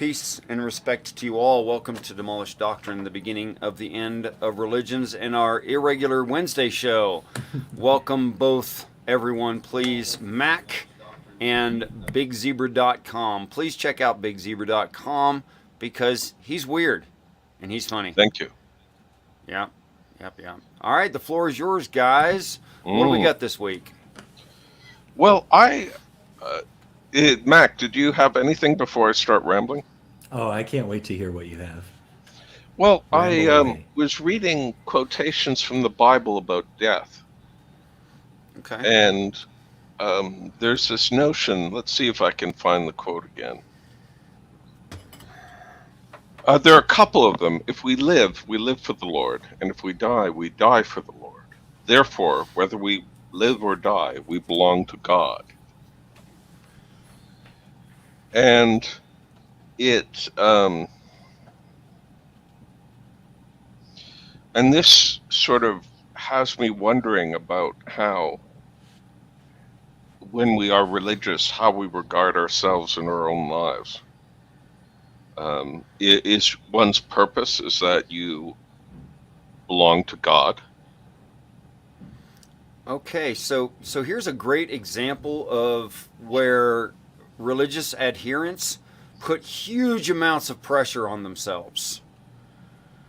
Peace and respect to you all. Welcome to Demolished Doctrine, the beginning of the end of religions, and our irregular Wednesday show. Welcome both, everyone, please. Mac and BigZebra.com. Please check out BigZebra.com because he's weird and he's funny. Thank you. Yeah. All right, the floor is yours, guys. What do we got this week? Well, Mac, did you have anything before I start rambling? Oh, I can't wait to hear what you have. Well, Ramble I away. was reading quotations from the Bible about death, Okay. and there's this notion. Let's see if I can find the quote again. There are a couple of them. If we live for the Lord, and if we die for the Lord. Therefore, whether we live or die, we belong to God. And it, and this sort of has me wondering about how, when we are religious, how we regard ourselves in our own lives. Is one's purpose is that you belong to God? Okay, so here's a great example of where religious adherents put huge amounts of pressure on themselves.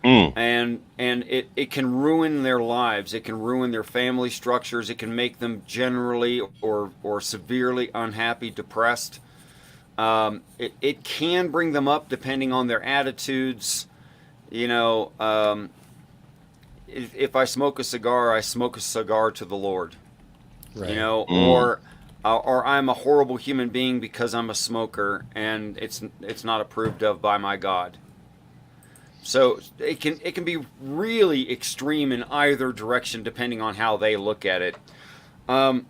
And it can ruin their lives. It can ruin their family structures. It can make them generally or severely unhappy, depressed. It can bring them up depending on their attitudes. You know, if I smoke a cigar, I smoke a cigar to the Lord. Right. You know, or I'm a horrible human being because I'm a smoker and it's not approved of by my God. So it can be really extreme in either direction depending on how they look at it. Now,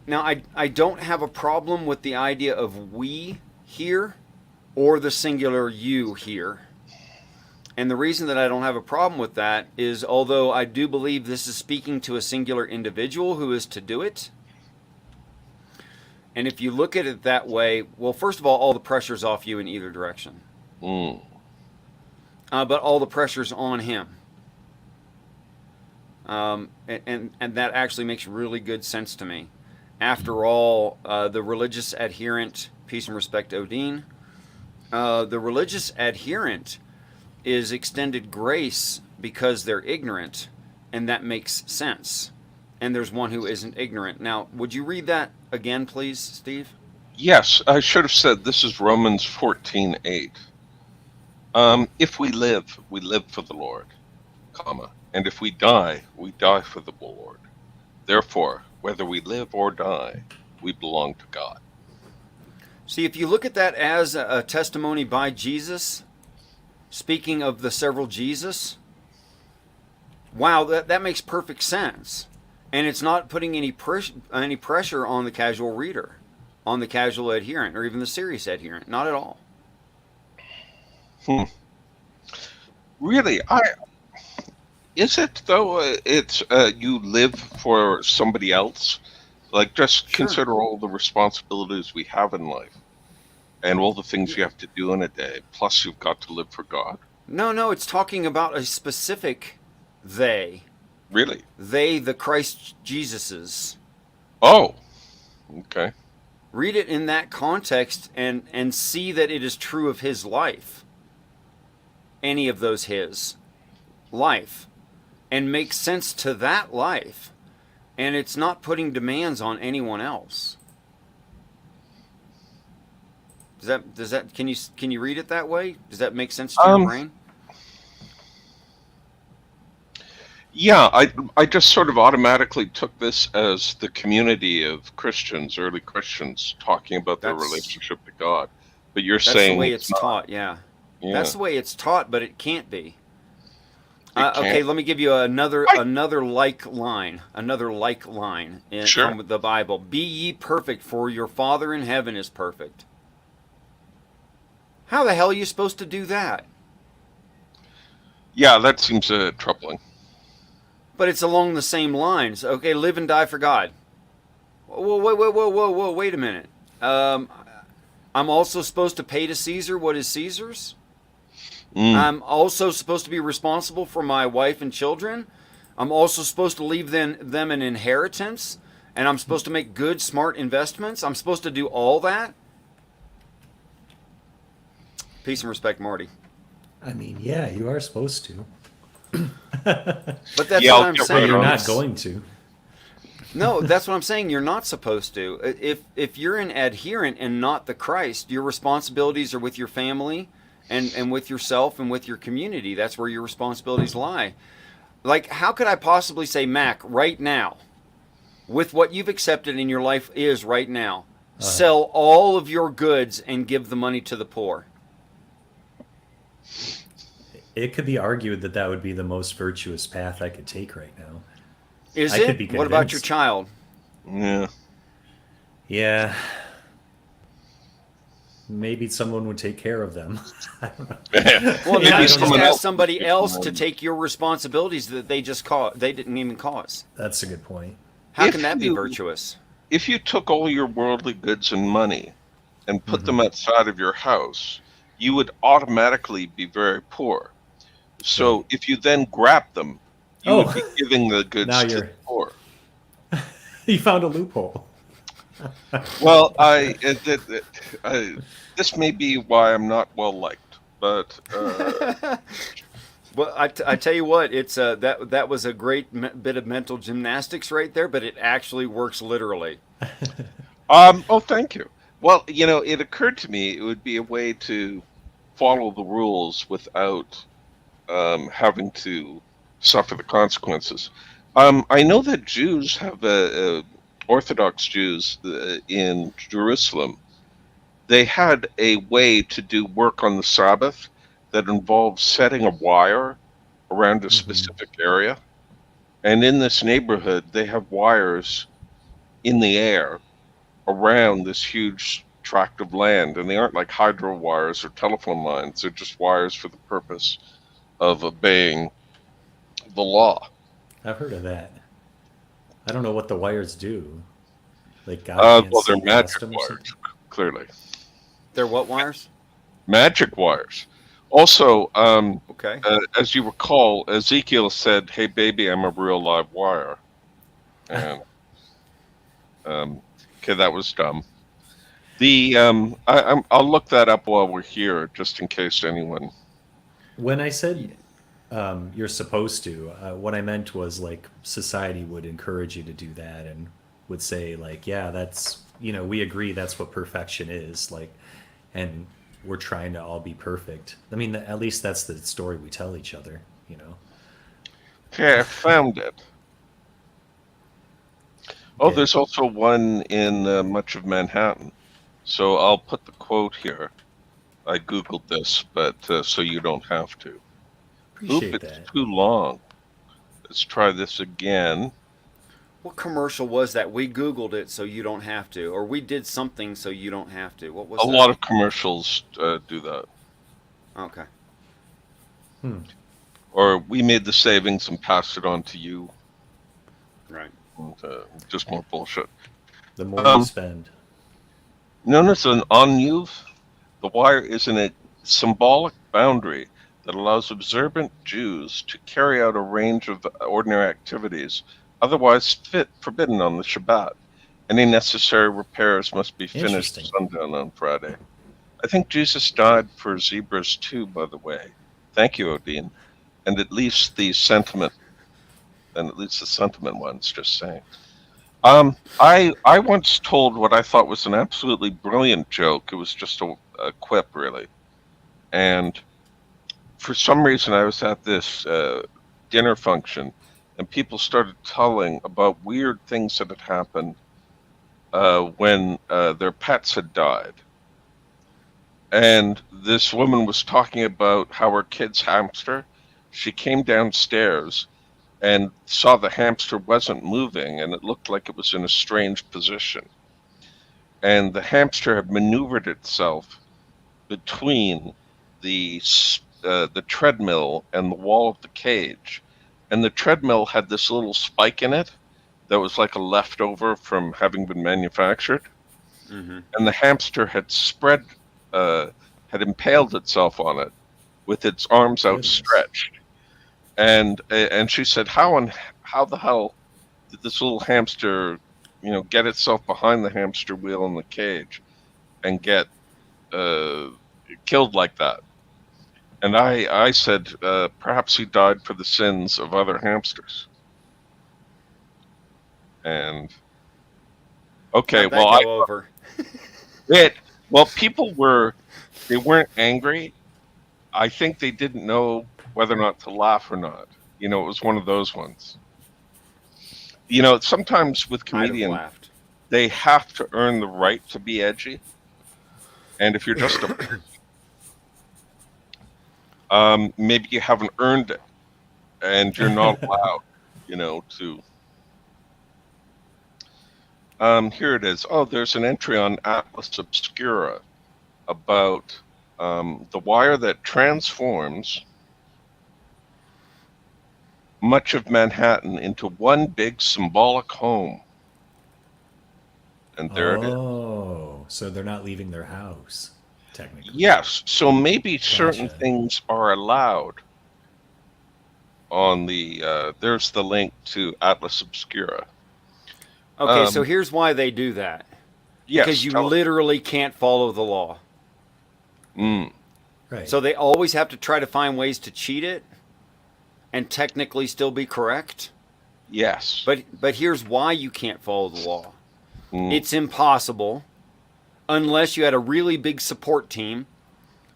I don't have a problem with the idea of we here or the singular you here. And the reason that I don't have a problem with that is, although I do believe this is speaking to a singular individual who is to do it, and if you look at it that way, well, first of all the pressure's off you in either direction. But all the pressure's on him. And that actually makes really good sense to me. After all, the religious adherent, peace and respect, Odin, the religious adherent is extended grace because they're ignorant, and that makes sense. And there's one who isn't ignorant. Now, would you read that again, please, Steve? Yes, I should have said this is Romans 14:8. If we live for the Lord, comma, and if we die for the Lord. Therefore, whether we live or die, we belong to God. See, if you look at that as a testimony by Jesus, speaking of the several Jesus, wow, that makes perfect sense. And it's not putting any pressure on the casual reader, on the casual adherent, or even the serious adherent. Not at all. Really, is it though? It's you live for somebody else. Like, just Sure. consider all the responsibilities we have in life, and all the things you have to do in a day. Plus, you've got to live for God. No, it's talking about a specific they. Really? They, the Christ Jesuses. Oh, okay. Read it in that context and see that it is true of his life. Any of those his life. And make sense to that life. And it's not putting demands on anyone else. Does that can you read it that way? Does that make sense to your brain? Yeah, I just sort of automatically took this as the community of Christians, early Christians, talking about their relationship to God. But you're That's saying the way it's taught, yeah. That's the way it's taught, but it can't be. Okay, let me give you another like line from the Bible. Be ye perfect, for your Father in heaven is perfect. How the hell are you supposed to do that? Yeah, that seems troubling. But it's along the same lines. Okay, live and die for God. Whoa, wait a minute. I'm also supposed to pay to Caesar what is Caesar's. Mm. I'm also supposed to be responsible for my wife and children. I'm also supposed to leave them an inheritance. And I'm supposed to make good, smart investments. I'm supposed to do all that. Peace and respect, Marty. I mean, yeah, you are supposed to. But that's Yeah, what I'll I'm get saying. right You're on not this. going to. No, that's what I'm saying. You're not supposed to. If you're an adherent and not the Christ, your responsibilities are with your family and with yourself and with your community. That's where your responsibilities lie. Like, how could I possibly say, Mac, right now, with what you've accepted in your life is right now, sell all of your goods and give the money to the poor? It could be argued that that would be the most virtuous path I could take right now. Is I it? could be What about your convinced. child? Yeah. Yeah. Maybe someone would take care of them. I don't know. Well, Yeah, now I you don't just know. ask somebody else to take your responsibilities that they didn't even cause. That's a good point. How If can that be you- virtuous? If you took all your worldly goods and money and put them outside of your house, you would automatically be very poor. So Right. if you then grab them, you Oh. would be giving the goods Now to you're- the poor. You found a loophole. Well, this may be why I'm not well liked, but Well, I tell you what, it's that was a great bit of mental gymnastics right there, but it actually works literally. oh, thank you. Well, it occurred to me it would be a way to follow the rules without having to suffer the consequences. I know that Jews have Orthodox Jews in Jerusalem. They had a way to do work on the Sabbath that involved setting a wire around a specific area. And in this neighborhood, they have wires in the air around this huge tract of land. And they aren't like hydro wires or telephone lines, they're just wires for the purpose of obeying the law. I've heard of that. I don't know what the wires do. Like God can't Well, see they're past magic them or wires, something? clearly. They're what wires? Magic wires. Also, Okay. as you recall, Ezekiel said, "Hey, baby, I'm a real live wire." And okay, that was dumb. I'll look that up while we're here, just in case anyone. When I said you're supposed to, what I meant was like society would encourage you to do that and would say like, yeah, that's, we agree that's what perfection is, like, and we're trying to all be perfect. I mean, at least that's the story we tell each other. Okay, I found it. Oh, Okay. there's also one in much of Manhattan. So I'll put the quote here. I Googled this, but so you don't have to. Appreciate Oop, that. it's too long. Let's try this again. What commercial was that? We Googled it so you don't have to, or we did something so you don't have to. What was A that? lot of commercials do that. Okay. Or we made the savings and passed it on to you. Right. And, just more bullshit. The more you spend. Known as an ennuve, the wire is a symbolic boundary that allows observant Jews to carry out a range of ordinary activities otherwise forbidden on the Shabbat. Any necessary repairs must be finished Interesting. sundown on Friday. I think Jesus died for zebras too, by the way. Thank you, Odin. And at least the sentiment ones, just saying. I once told what I thought was an absolutely brilliant joke. It was just a quip, really. And for some reason, I was at this dinner function, and people started telling about weird things that had happened when their pets had died. And this woman was talking about how her kid's hamster, she came downstairs and saw the hamster wasn't moving, and it looked like it was in a strange position. And the hamster had maneuvered itself between the treadmill and the wall of the cage. And the treadmill had this little spike in it that was like a leftover from having been manufactured. and the hamster had had impaled itself on it with its arms outstretched. And she said, how the hell did this little hamster, get itself behind the hamster wheel in the cage and get killed like that? And I said, perhaps he died for the sins of other hamsters. And okay, How'd that go over? People they weren't angry. I think they didn't know whether or not to laugh or not. It was one of those ones. Sometimes with comedians, they have to earn the right to be edgy. And if you're just maybe you haven't earned it, and you're not allowed, to. Here it is. Oh, there's an entry on Atlas Obscura about the wire that transforms much of Manhattan into one big symbolic home. And there it is. Oh, so they're not leaving their house, technically. Yes, so maybe certain things are allowed on the, there's the link to Atlas Obscura. Okay, so here's why they do that. Yes, because you literally can't follow the law. Right. So they always have to try to find ways to cheat it and technically still be correct. Yes. But here's why you can't follow the law. It's impossible unless you had a really big support team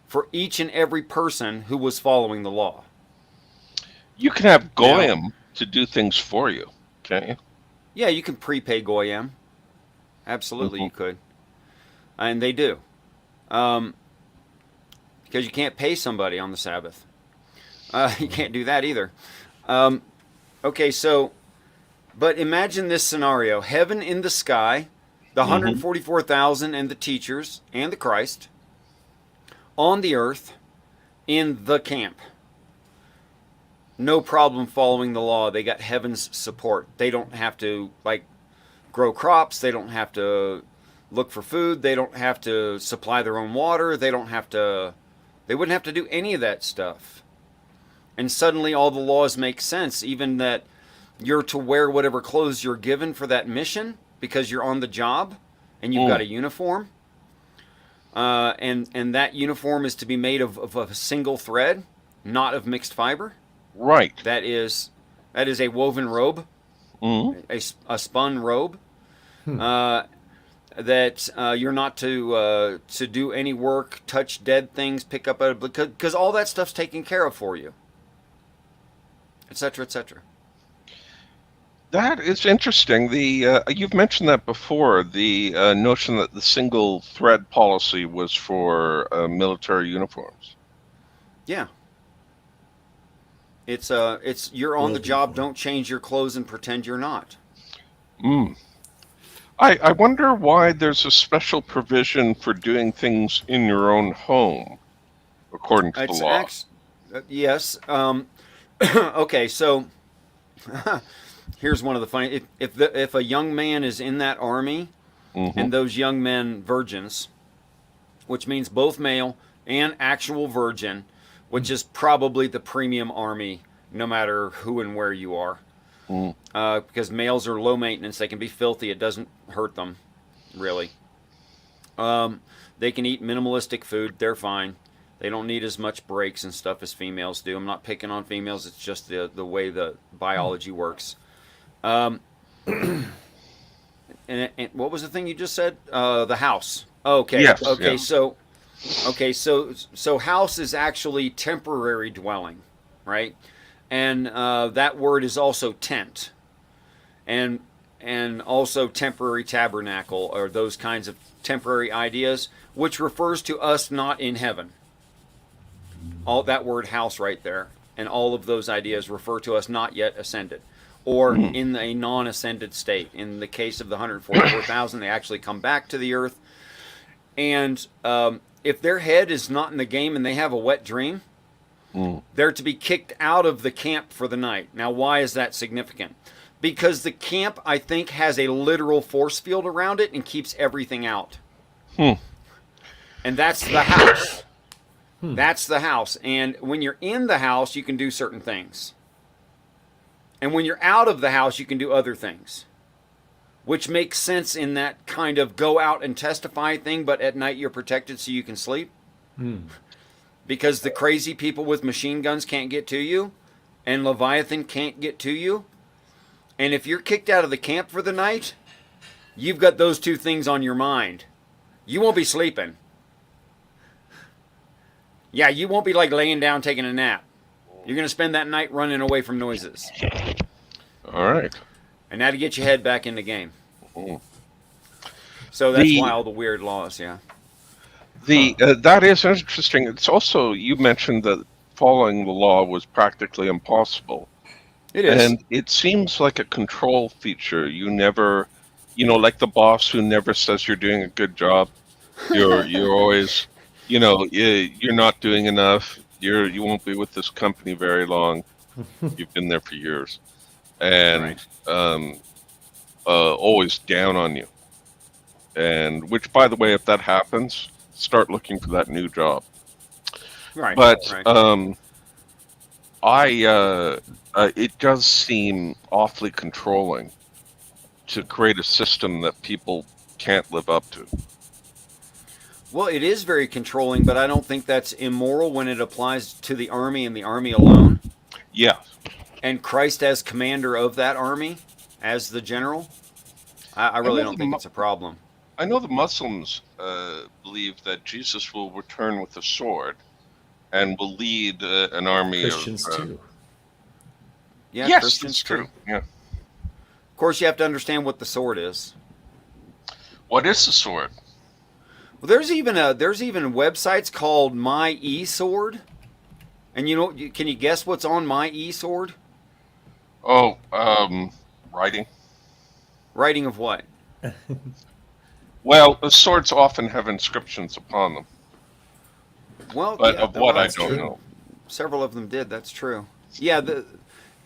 for each and every person who was following the law. You can have Goyim to do things for you, can't you? Yeah, you can prepay Goyim. Absolutely, you could. And they do. Because you can't pay somebody on the Sabbath. You can't do that either. Okay, so, but imagine this scenario. Heaven in the sky, the 144,000 and the teachers and the Christ on the earth in the camp. No problem following the law. They got heaven's support. They don't have to, grow crops. They don't have to look for food. They don't have to supply their own water. They wouldn't have to do any of that stuff. And suddenly all the laws make sense, even that you're to wear whatever clothes you're given for that mission because you're on the job and you've got a uniform. And that uniform is to be made of a single thread, not of mixed fiber. Right. That is a woven robe, a spun robe. That you're not to do any work, touch dead things, pick up because all that stuff's taken care of for you, etc., etc. That is interesting. You've mentioned that before. The notion that the single thread policy was for military uniforms. Yeah. It's you're on the job. Don't change your clothes and pretend you're not. I wonder why there's a special provision for doing things in your own home, according to the law. Yes. Okay, so here's one of the funny. If a young man is in that army, and those young men virgins, which means both male and actual virgin, which is probably the premium army, no matter who and where you are. Because males are low maintenance. They can be filthy. It doesn't hurt them, really. They can eat minimalistic food. They're fine. They don't need as much breaks and stuff as females do. I'm not picking on females. It's just the way the biology works. And what was the thing you just said? The house. Okay. Yes, okay. yeah. So house is actually temporary dwelling, right? And that word is also tent, and also temporary tabernacle, or those kinds of temporary ideas, which refers to us not in heaven. All that word house right there, and all of those ideas refer to us not yet ascended, or in a non-ascended state. In the case of the 144,000, they actually come back to the earth, and if their head is not in the game and they have a wet dream, they're to be kicked out of the camp for the night. Now, why is that significant? Because the camp, I think, has a literal force field around it and keeps everything out. Hmm. And that's the house. That's the house. And when you're in the house, you can do certain things. And when you're out of the house, you can do other things. Which makes sense in that kind of go out and testify thing, but at night you're protected so you can sleep. Because the crazy people with machine guns can't get to you, and Leviathan can't get to you. And if you're kicked out of the camp for the night, you've got those two things on your mind. You won't be sleeping. Yeah, you won't be like laying down taking a nap. You're going to spend that night running away from noises. All right. And now to get your head back in the game. Mm. So that's why all the weird laws, yeah. That is interesting. It's also, you mentioned that following the law was practically impossible. It is. And it seems like a control feature. You never, like the boss who never says you're doing a good job. You're always, you're not doing enough. You won't be with this company very long. You've been there for years, and always down on you. And which, by the way, if that happens, start looking for that new job. Right. But right. it does seem awfully controlling to create a system that people can't live up to. Well, it is very controlling, but I don't think that's immoral when it applies to the army and the army alone. Yeah. And Christ as commander of that army, as the general. I really don't think it's a problem. I know the Muslims believe that Jesus will return with a sword and will lead an army Christians of... too. Yeah, yes, Christians that's true. too. Yeah. Of course, you have to understand what the sword is. What is the sword? Well, there's even websites called My eSword, and can you guess what's on My eSword? Oh, writing. Writing of what? Well, the swords often have inscriptions upon them. Well, but yeah, of what I that's don't true. know. Several of them did. That's true. Yeah,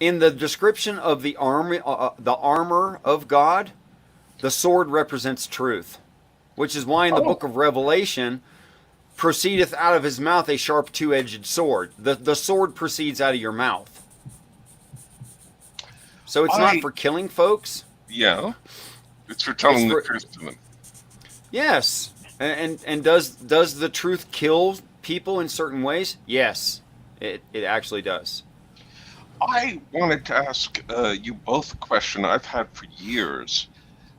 in the description of the armor of God, the sword represents truth, which is why in the book of Revelation, proceedeth out of his mouth a sharp two-edged sword. The sword proceeds out of your mouth. So it's not for killing folks. Yeah, it's for telling the truth to them. Yes, and does the truth kill people in certain ways? Yes, it actually does. I wanted to ask you both a question I've had for years,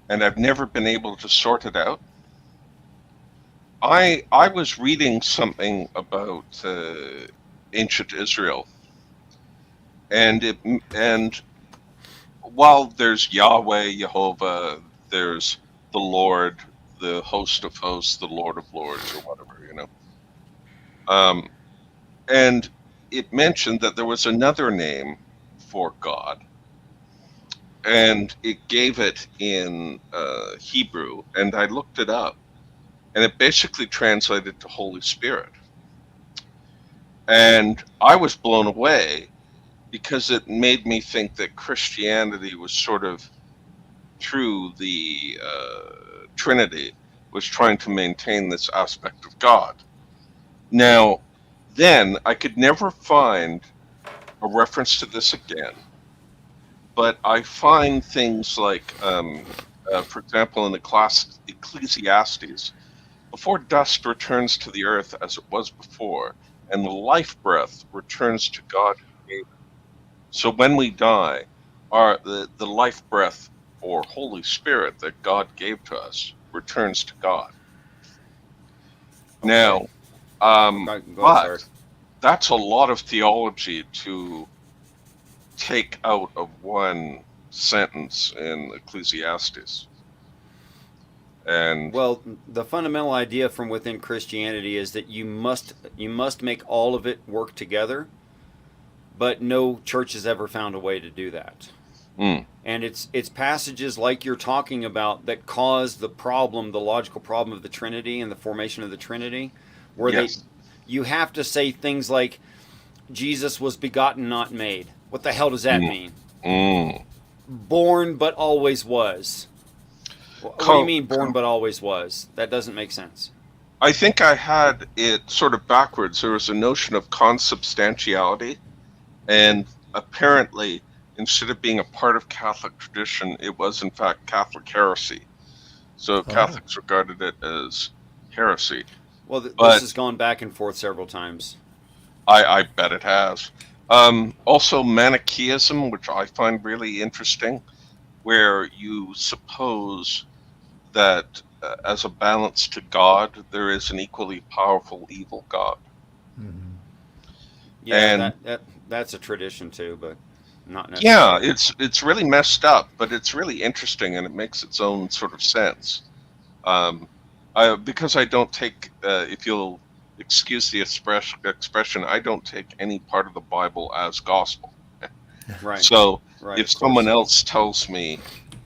and I've never been able to sort it out. I was reading something about ancient Israel, and while there's Yahweh, Jehovah, there's the Lord, the host of hosts, the Lord of lords, or whatever, and it mentioned that there was another name for God, and it gave it in Hebrew, and I looked it up, and it basically translated to Holy Spirit. And I was blown away because it made me think that Christianity was sort of, through the Trinity, was trying to maintain this aspect of God. Now, then I could never find a reference to this again, but I find things like, for example, in Ecclesiastes, before dust returns to the earth as it was before, and the life breath returns to God who gave it. So when we die, the life breath or Holy Spirit that God gave to us returns to God. Now, but that's a lot of theology to take out of one sentence in Ecclesiastes. And well, the fundamental idea from within Christianity is that you must make all of it work together, but no church has ever found a way to do that. And it's passages like you're talking about that cause the logical problem of the Trinity and the formation of the Trinity, where you have to say things like, Jesus was begotten, not made. What the hell does that mean? Born, but always was. What do you mean born but always was? That doesn't make sense. I think I had it sort of backwards. There was a notion of consubstantiality, and apparently, instead of being a part of Catholic tradition, it was in fact Catholic heresy. So Catholics regarded it as heresy. Well, this has gone back and forth several times. I bet it has. Also, Manichaeism, which I find really interesting, where you suppose that as a balance to God, there is an equally powerful evil God. Mm-hmm. Yeah, and that's a tradition too, but not necessarily. Yeah, it's really messed up, but it's really interesting, and it makes its own sort of sense. Because I don't take, if you'll excuse the expression, I don't take any part of the Bible as gospel. Right. So right, if someone else tells me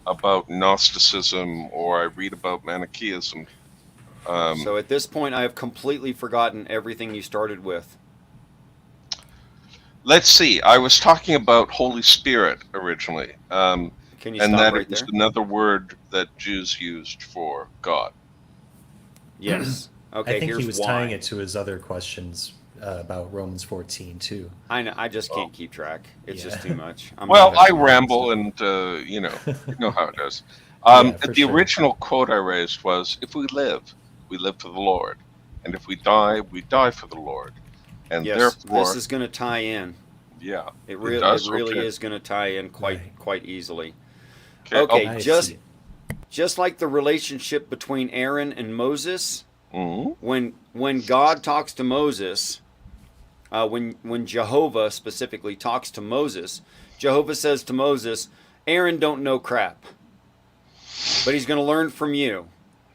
about Gnosticism or I read about Manichaeism. So at this point, I have completely forgotten everything you started with. Let's see. I was talking about Holy Spirit originally. Can you and stop that right is there? another word that Jews used for God. Yes. Okay, I think here's he was why. tying it to his other questions about Romans 14 too. I know. I just can't keep track. It's just too much. Well, I not- ramble, and you know how it is. Yeah, for the sure. original quote I raised was, "If we live for the Lord, and if we die for the Lord." And Yes, therefore, this is going to tie in. yeah, It does? really Okay. is going to tie in Right. quite easily. Okay. Okay, I just see. just like the relationship between Aaron and Moses, Mhm. when God talks to Moses, when Jehovah specifically talks to Moses, Jehovah says to Moses, Aaron don't know crap, but he's going to learn from you.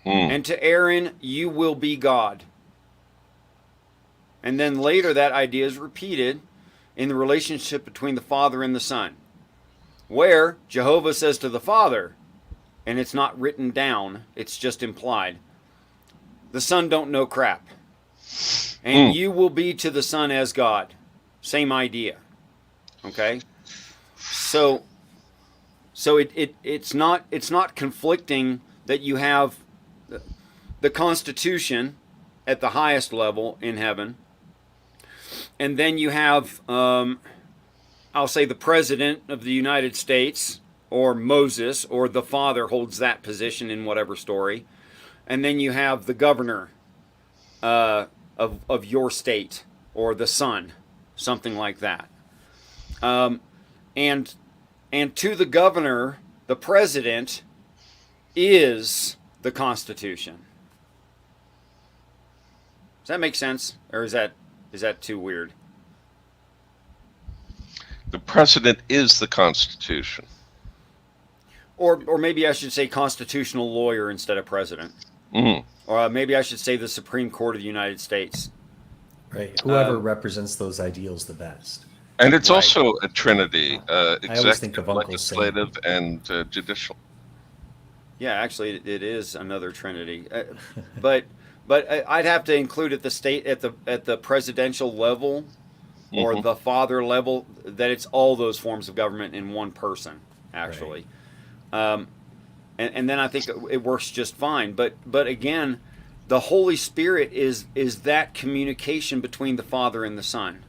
And to Aaron, you will be God. And then later that idea is repeated in the relationship between the Father and the Son, where Jehovah says to the Father, and it's not written down, it's just implied, the Son don't know crap. And you will be to the Son as God. Same idea. Okay? So it's not conflicting that you have the Constitution at the highest level in heaven, and then you have I'll say the President of the United States, or Moses, or the Father holds that position in whatever story, and then you have the governor of your state, or the Son, something like that. And to the governor, the president is the Constitution. Does that make sense, or is that too weird? The president is the Constitution. Or maybe I should say constitutional lawyer instead of president. Or maybe I should say the Supreme Court of the United States. Right. Whoever represents those ideals the best. And it's Right. also a trinity, always think executive, of Uncle Sam. legislative, and judicial. Yeah, actually, it is another trinity. But I'd have to include at the presidential level, or the father level, that it's all those forms of government in one person, actually. Right. And then I think it works just fine. But again, the Holy Spirit is that communication between the Father and the Son.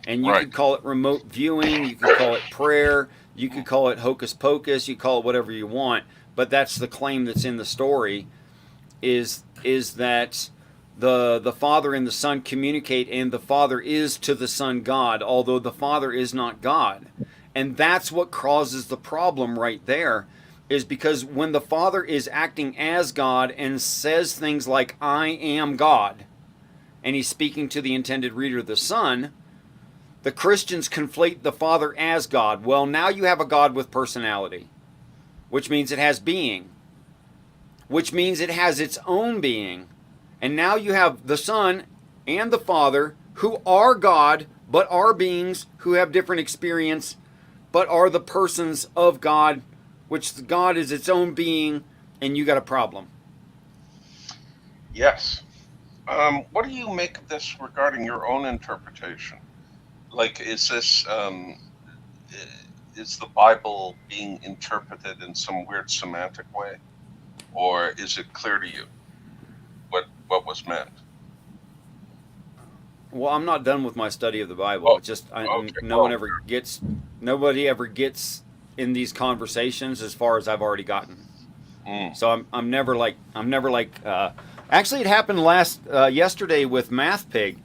And you could call it remote viewing, you could call it prayer, you could call it hocus pocus, you call it whatever you want. But that's the claim that's in the story, is that the Father and the Son communicate, and the Father is to the Son God, although the Father is not God. And that's what causes the problem right there, is because when the Father is acting as God and says things like, I am God, and he's speaking to the intended reader, the Son, the Christians conflate the Father as God. Well, now you have a God with personality, which means it has being, which means it has its own being. And now you have the Son and the Father, who are God, but are beings who have different experience, but are the persons of God, which God is its own being, and you got a problem. Yes. What do you make of this regarding your own interpretation? Like, is this is the Bible being interpreted in some weird semantic way? or is it clear to you what was meant? Well, I'm not done with my study of the Bible. Oh, It's just okay. nobody ever gets in these conversations as far as I've already gotten. So I'm never like actually it happened yesterday with MathPig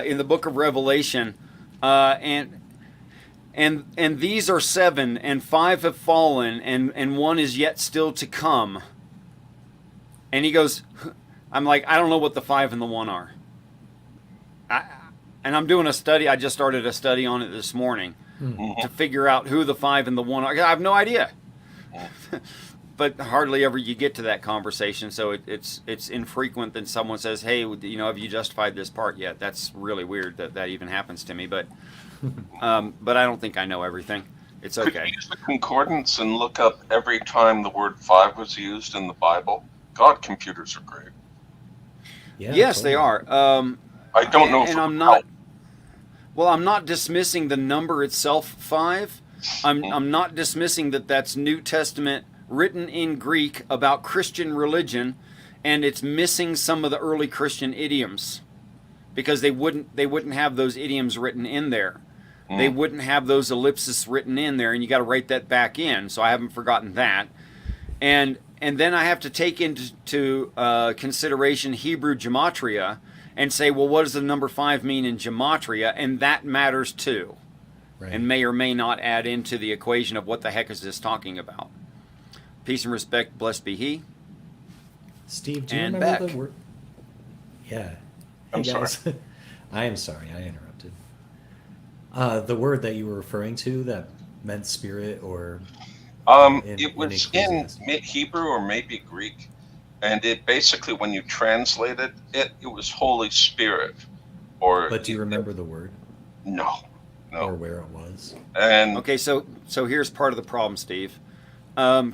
in the book of Revelation, and these are 7, and 5 have fallen, and 1 is yet still to come. And he goes, I'm like, I don't know what the 5 and the 1 are. And I'm doing a study. I just started a study on it this morning to figure out who the 5 and the 1 are. I have no idea. But hardly ever you get to that conversation, so it's infrequent that someone says, "Hey, have you justified this part yet?" That's really weird that even happens to me. But but I don't think I know everything. It's okay. Could you use the concordance and look up every time the word 5 was used in the Bible? God, computers are great. Yeah, yes, totally. they are. I don't know if and I'm not. Well, I'm not dismissing the number itself, 5. I'm not dismissing that's New Testament written in Greek about Christian religion, and it's missing some of the early Christian idioms because they wouldn't have those idioms written in there. They wouldn't have those ellipses written in there, and you got to write that back in. So I haven't forgotten that, and then I have to take into consideration Hebrew gematria and say, well, what does the number 5 mean in gematria? And that matters too, Right. and may or may not add into the equation of what the heck is this talking about. Peace and respect, blessed be he. Steve, do you And remember Beck. the word? Yeah. I'm Hey, guys. I am sorry, I interrupted. The word that you were referring to that meant spirit, or it was in Ecclesiastes. Hebrew or maybe Greek, and it basically, when you translated it, it was Holy Spirit. But do you remember the word No. or where it was? And Okay, so here's part of the problem, Steve.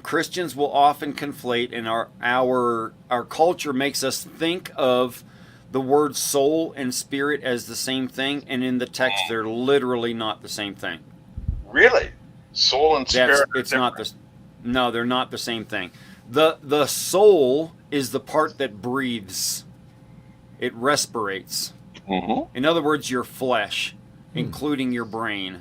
Christians will often conflate, and our culture makes us think of the word soul and spirit as the same thing, and in the text they're literally not the same thing. really, soul and spirit are different. No, they're not the same thing. The soul is the part that breathes. It respirates. In other words, your flesh, including your brain.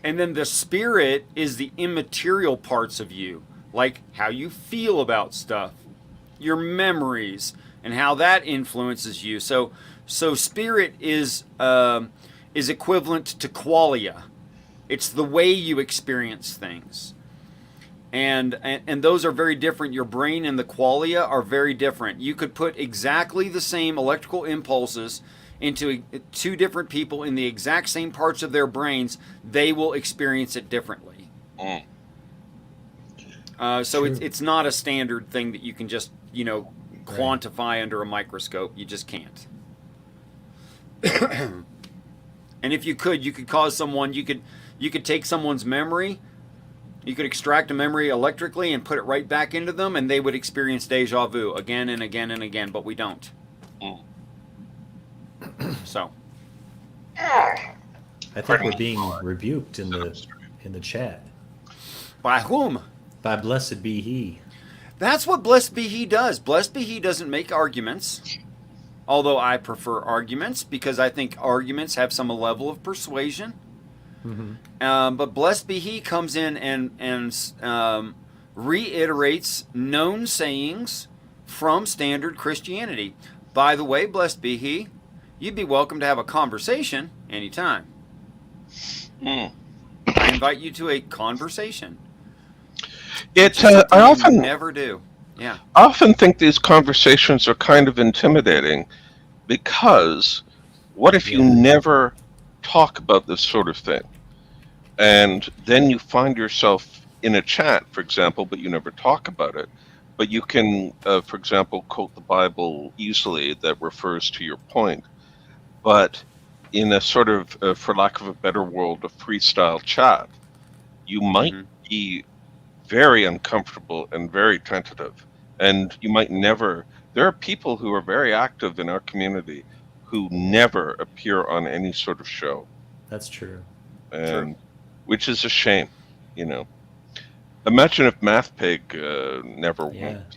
And then the spirit is the immaterial parts of you, like how you feel about stuff, your memories, and how that influences you. So spirit is equivalent to qualia. It's the way you experience things. And those are very different. Your brain and the qualia are very different. You could put exactly the same electrical impulses into 2 different people in the exact same parts of their brains. They will experience it differently. So it's not a standard thing that you can just quantify under a microscope. You just can't. And if you could cause someone. You could take someone's memory. You could extract a memory electrically and put it right back into them, and they would experience deja vu again and again and again, but we don't. So. I think we're being rebuked in the chat. By whom? By blessed be he. That's what blessed be he does. Blessed be he doesn't make arguments, although I prefer arguments because I think arguments have some level of persuasion. But blessed be he comes in and reiterates known sayings from standard Christianity. By the way, blessed be he, you'd be welcome to have a conversation anytime. I invite you to a conversation. I often never do. Yeah. I often think these conversations are kind of intimidating because what if you never talk about this sort of thing? And then you find yourself in a chat, for example, but you never talk about it. But you can, for example, quote the Bible easily that refers to your point. But in a sort of, for lack of a better word, a freestyle chat, you might be very uncomfortable and very tentative. And you might never... There are people who are very active in our community who never appear on any sort of show. That's true. And which is a shame, Imagine if MathPig never Yeah. went,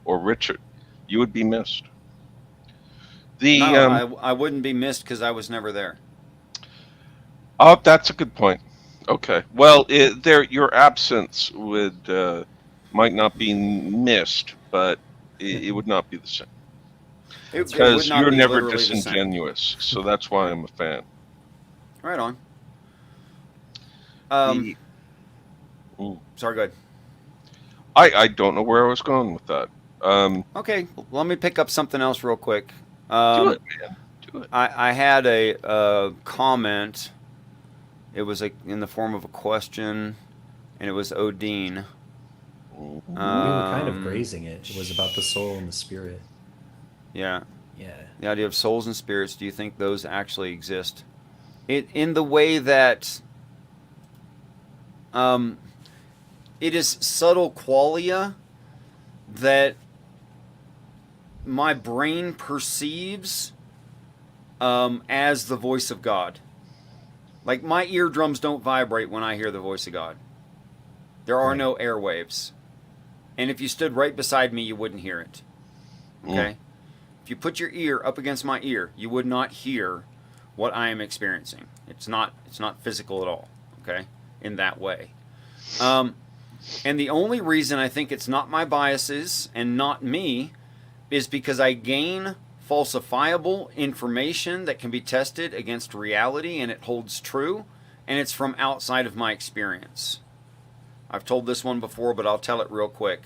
or Richard, you would be missed. No, The I wouldn't be missed because I was never there. Oh, that's a good point. Okay, well, your absence would might not be missed, but it would not be the same It would because not you're be never literally the same. disingenuous. So that's why Right. I'm a fan. Right on. The mm, Sorry, go ahead. I don't know where I was going with that. Okay, let me pick up something else real quick. Do it, man. Do it. I had a comment. It was in the form of a question, and it was Odin. We were kind of Um, grazing it. It was about the soul and the spirit. yeah, Yeah. the idea of souls and spirits. Do you think those actually exist? In the way that it is subtle qualia that my brain perceives as the voice of God. Like my eardrums don't vibrate when I hear the voice of God. There are Right. no airwaves. And if you stood right beside me, you wouldn't hear it. Okay? If you put your ear up against my ear, you would not hear what I am experiencing. It's not physical at all. Okay? In that way. And the only reason I think it's not my biases and not me is because I gain falsifiable information that can be tested against reality and it holds true, and it's from outside of my experience. I've told this one before, but I'll tell it real quick.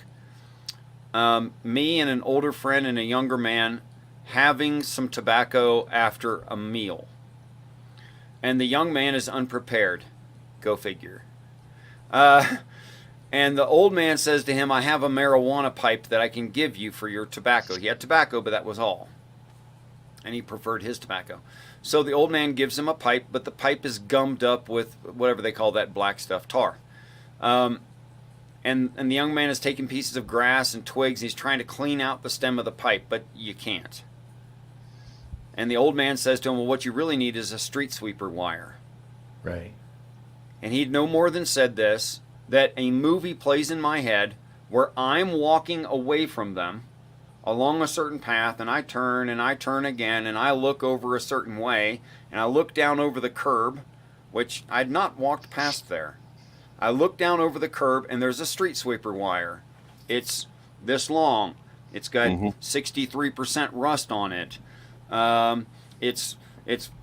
Me and an older friend and a younger man having some tobacco after a meal. And the young man is unprepared. Go figure. And the old man says to him, I have a marijuana pipe that I can give you for your tobacco. He had tobacco, but that was all. And he preferred his tobacco. So the old man gives him a pipe, but the pipe is gummed up with whatever they call that black stuff, tar. And the young man is taking pieces of grass and twigs, and he's trying to clean out the stem of the pipe, but you can't. And the old man says to him, well, what you really need is a street sweeper wire. Right. And he'd no more than said this, that a movie plays in my head where I'm walking away from them along a certain path, and I turn again, and I look over a certain way, and I look down over the curb, which I'd not walked past there. I look down over the curb, and there's a street sweeper wire. It's this long. It's got 63% rust on it. It's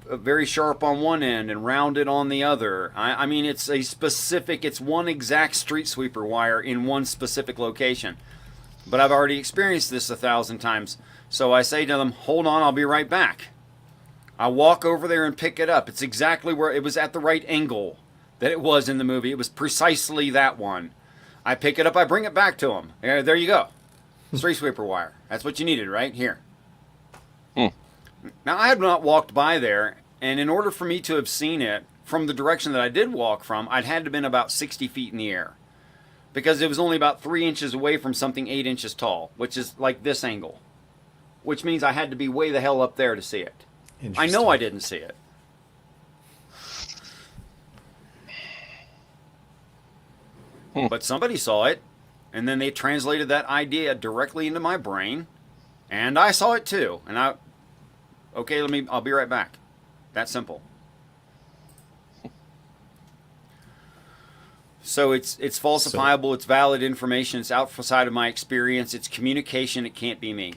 very sharp on one end and rounded on the other. I mean, it's one exact street sweeper wire in one specific location. But I've already experienced this 1,000 times. So I say to them, hold on, I'll be right back. I walk over there and pick it up. It's exactly where it was, at the right angle that it was in the movie. It was precisely that one. I pick it up, I bring it back to them. There you go. Street sweeper wire. That's what you needed, right? Here. Now, I had not walked by there, and in order for me to have seen it from the direction that I did walk from, I'd had to have been about 60 feet in the air. Because it was only about 3 inches away from something 8 inches tall, which is like this angle. Which means I had to be way the hell up there to see it. I know I didn't see it. But somebody saw it, and then they translated that idea directly into my brain, and I saw it too. And okay, I'll be right back. That simple. So it's falsifiable, it's valid information, it's outside of my experience, it's communication, it can't be me.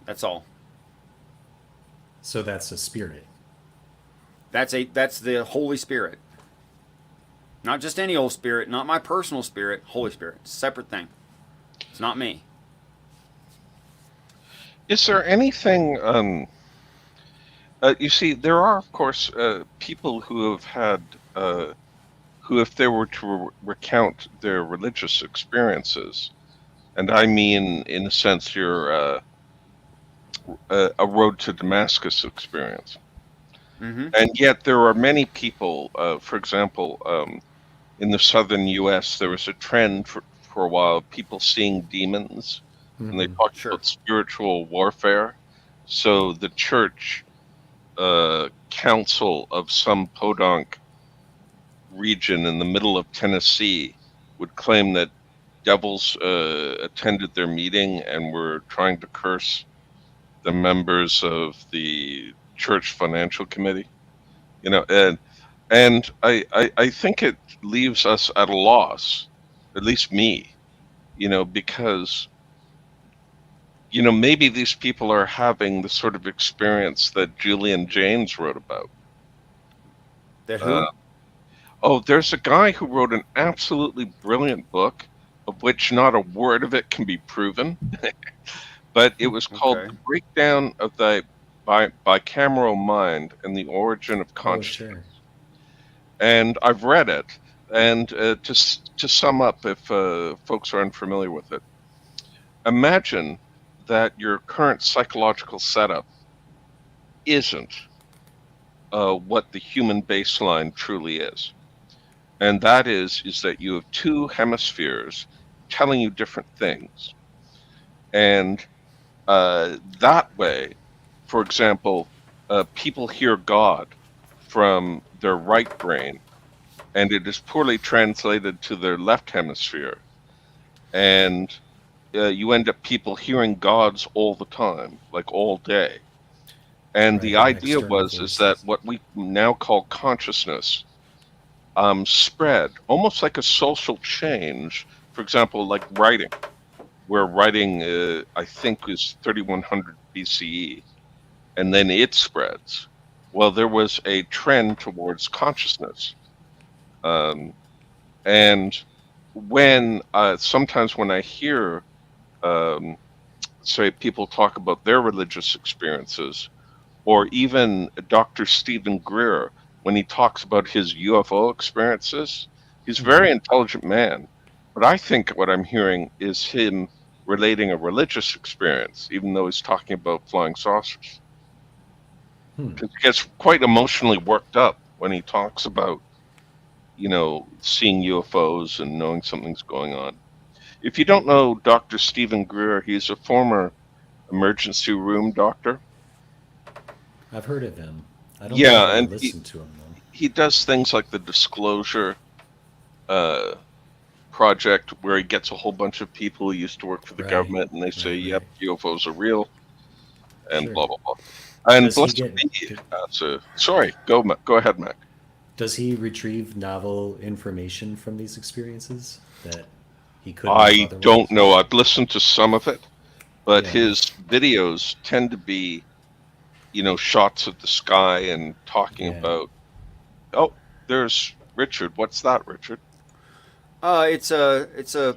That's all. So that's a spirit. That's the Holy Spirit. Not just any old spirit, not my personal spirit, Holy Spirit. It's a separate thing. It's not me. Is there anything? You see, there are, of course, people who have had, who, if they were to recount their religious experiences, and I mean, in a sense, a road to Damascus experience. And yet there are many people, for example, in the southern U.S., there was a trend for a while of people seeing demons, and they talked about spiritual warfare. So the church council of some podunk region in the middle of Tennessee would claim that devils attended their meeting and were trying to curse the members of the church financial committee. You know, and I think it leaves us at a loss, at least me, because maybe these people are having the sort of experience that Julian Jaynes wrote about. That who? There's a guy who wrote an absolutely brilliant book, of which not a word of it can be proven, but it was called Okay. The Breakdown of the Bicameral Mind and the Origin of Oh, Consciousness. sure. And I've read it, and to sum up, if folks are unfamiliar with it, imagine that your current psychological setup isn't what the human baseline truly is. And that is that you have two hemispheres telling you different things. And that way, for example, people hear God from their right brain, and it is poorly translated to their left hemisphere. And you end up people hearing gods all the time, like all day. And Right, the and idea external is that voices. what we now call consciousness spread almost like a social change. For example, like writing, where writing, I think, is 3100 BCE, and then it spreads. Well, there was a trend towards consciousness. And when sometimes when I hear, say, people talk about their religious experiences, or even Dr. Stephen Greer, when he talks about his UFO experiences, he's a very intelligent man. But I think what I'm hearing is him relating a religious experience, even though he's talking about flying saucers. Because he gets quite emotionally worked up when he talks about, seeing UFOs and knowing something's going on. If you don't know Dr. Stephen Greer, he's a former emergency room doctor. I've heard of him. I don't think I've Yeah, ever and listened to him though. he does things like the Disclosure project, where he gets a whole bunch of people who used to work for the Right, government, and they say, right, "Yep, right. UFOs are real," and Sure. blah blah blah. And Does he blessed get? be. Sorry, go ahead, Mac. Does he retrieve novel information from these experiences that he couldn't have I don't otherwise? know. I've listened to some of it, but Yeah. his videos tend to be, shots of the sky and talking Yeah. about. Oh, there's Richard. What's that, Richard? It's a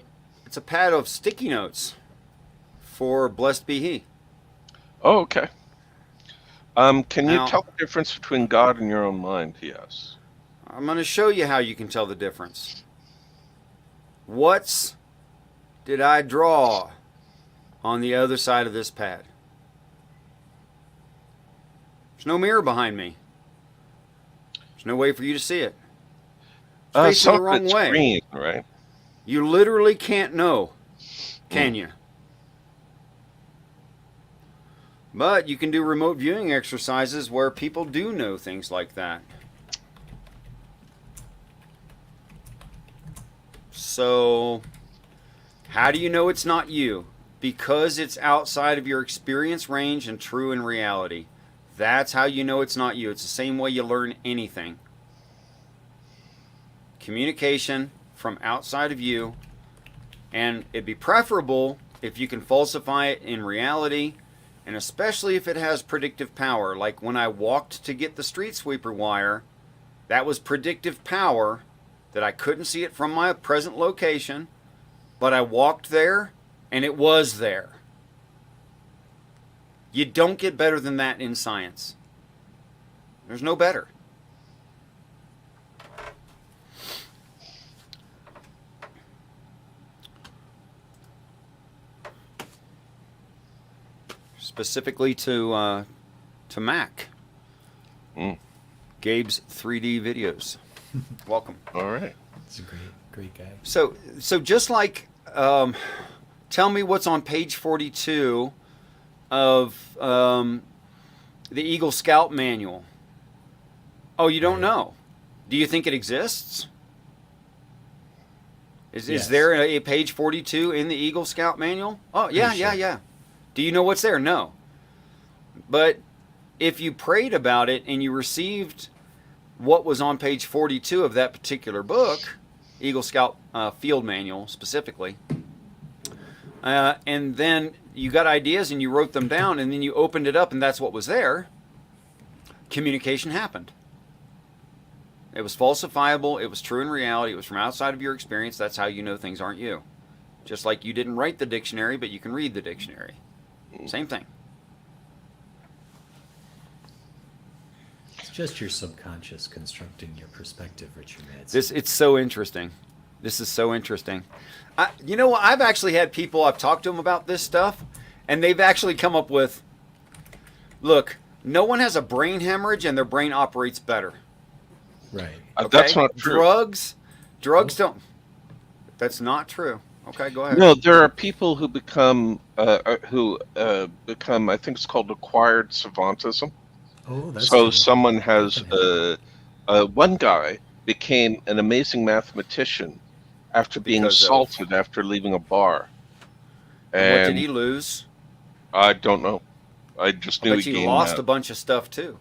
pad of sticky notes for blessed be he. Oh, okay. Can you Now, tell the difference between God and your own mind? He asks. I'm going to show you how you can tell the difference. What did I draw on the other side of this pad? There's no mirror behind me. There's no way for you to see it. It's facing Some the of wrong it's way. green, right? You literally can't know, can you? But you can do remote viewing exercises where people do know things like that. So, how do you know it's not you? Because it's outside of your experience range and true in reality. That's how you know it's not you. It's the same way you learn anything. Communication from outside of you, and it'd be preferable if you can falsify it in reality, and especially if it has predictive power. Like when I walked to get the street sweeper wire, that was predictive power that I couldn't see it from my present location, but I walked there and it was there. You don't get better than that in science. There's no better. Specifically to Mac. Gabe's 3D videos. Welcome. All right. He's a great guy. So just like, tell me what's on page 42 of the Eagle Scout manual. Oh, you don't know? Do you think it exists? Is there a page 42 in the Eagle Scout manual? Oh, yeah, Pretty sure. yeah. Do you know what's there? No. But if you prayed about it and you received what was on page 42 of that particular book, Eagle Scout Field Manual specifically, and then you got ideas and you wrote them down and then you opened it up and that's what was there, communication happened. It was falsifiable. It was true in reality. It was from outside of your experience. That's how you know things aren't you. Just like you didn't write the dictionary, but you can read the dictionary. Same thing. It's just your subconscious constructing your perspective, Richard. It's so interesting. This is so interesting. You know what? I've actually had people, I've talked to them about this stuff, and they've actually come up with, look, no one has a brain hemorrhage and their brain operates better. Right. Okay? That's not true. Drugs don't. That's not true. Okay, go ahead. No, there are people who become, I think it's called acquired savantism. Oh, that's So true. someone has, one guy became an amazing mathematician after being Because of- assaulted after leaving a bar. And what did And he lose? I don't know. I just knew But he he gained lost that. a bunch of stuff too.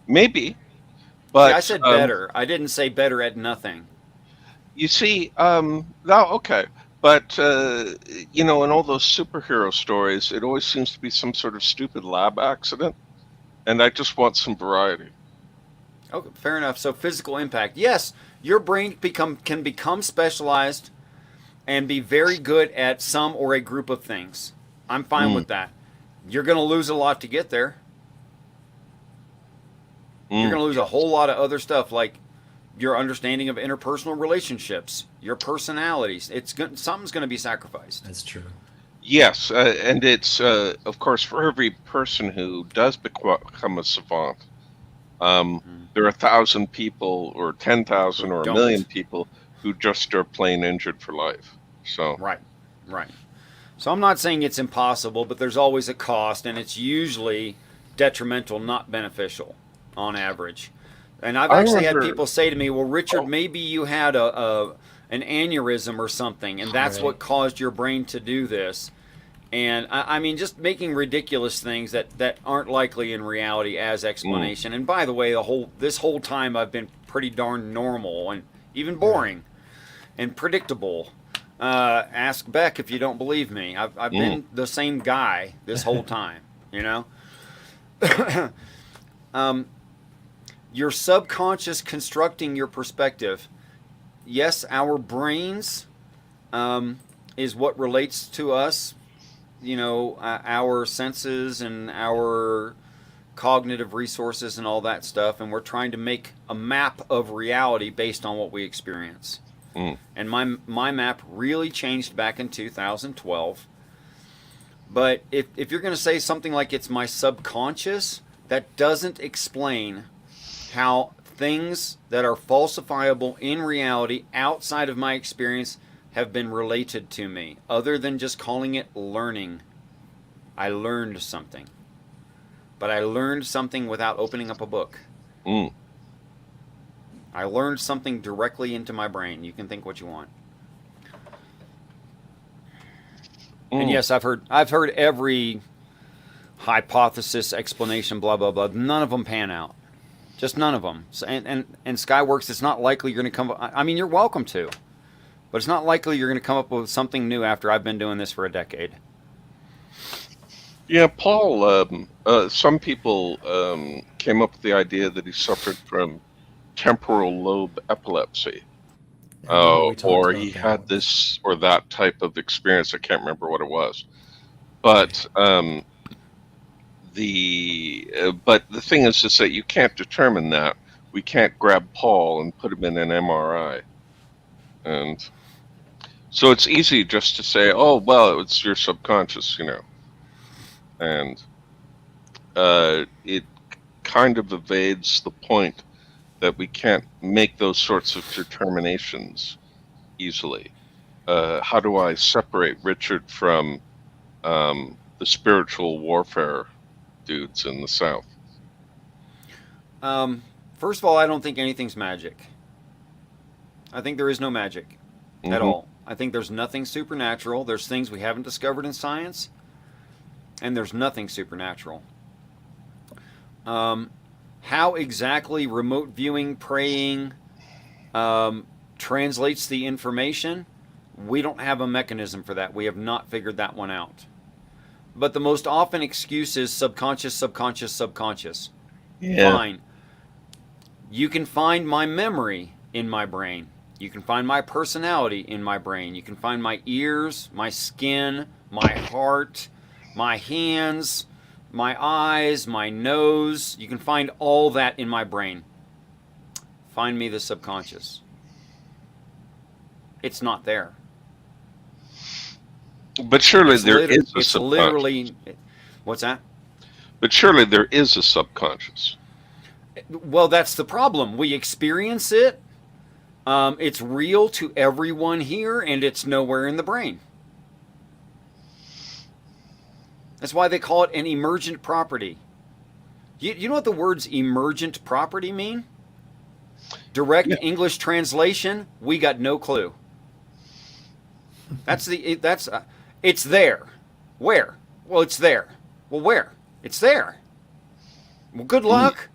Maybe, but See, I said better. I didn't say better at nothing. You see, okay. But, in all those superhero stories, it always seems to be some sort of stupid lab accident. And I just want some variety. Okay, fair enough. So physical impact. Yes, your brain can become specialized and be very good at some or a group of things. I'm fine with that. You're going to lose a lot to get there. You're going to lose a whole lot of other stuff like your understanding of interpersonal relationships, your personalities. Something's going to be sacrificed. That's true. Yes, and it's, of course, for every person who does become a savant, there are 1,000 people or 10,000 or a Don't. million people who just are plain injured for life. So Right. So I'm not saying it's impossible, but there's always a cost, and it's usually detrimental, not beneficial, on average. And I've actually had people say to me, "Well, Richard, maybe you had an aneurysm or something, and that's what caused your brain to do this." And I mean, just making ridiculous things that aren't likely in reality as explanation. And by the way, this whole time I've been pretty darn normal and even boring and predictable. Ask Beck if you don't believe me. I've been the same guy this whole time. Your subconscious constructing your perspective. Yes, our brains is what relates to us. Our senses and our cognitive resources and all that stuff, and we're trying to make a map of reality based on what we experience. And my map really changed back in 2012. But if you're going to say something like it's my subconscious, that doesn't explain how things that are falsifiable in reality outside of my experience have been related to me, other than just calling it learning. I learned something. But I learned something without opening up a book. I learned something directly into my brain. You can think what you want. And yes, I've heard every hypothesis, explanation, blah, blah, blah. None of them pan out. Just none of them. So, and Skyworks, it's not likely you're going to come... I mean, you're welcome to. But it's not likely you're going to come up with something new after I've been doing this for a decade. Yeah, Paul, some people came up with the idea that he suffered from temporal lobe epilepsy. Or he had this or that type of experience. I can't remember what it was. But the thing is that you can't determine that. We can't grab Paul and put him in an MRI. And so it's easy just to say, oh, well, it's your subconscious, And it kind of evades the point that we can't make those sorts of determinations easily. How do I separate Richard from the spiritual warfare dudes in the South? First of all, I don't think anything's magic. I think there is no magic at all. I think there's nothing supernatural. There's things we haven't discovered in science, and there's nothing supernatural. How exactly remote viewing, praying translates the information, we don't have a mechanism for that. We have not figured that one out. But the most often excuse is subconscious, subconscious, subconscious. Yeah. Fine. You can find my memory in my brain. You can find my personality in my brain. You can find my ears, my skin, my heart, my hands, my eyes, my nose. You can find all that in my brain. Find me the subconscious. It's not there. But surely there is a It's subconscious. literally... What's that? But surely there is a subconscious. Well, that's the problem. We experience it. It's real to everyone here, and it's nowhere in the brain. That's why they call it an emergent property. You know what the words emergent property mean? Direct English translation, we got no clue. It's there. Where? Well, it's there. Well, where? It's there. Well, good luck.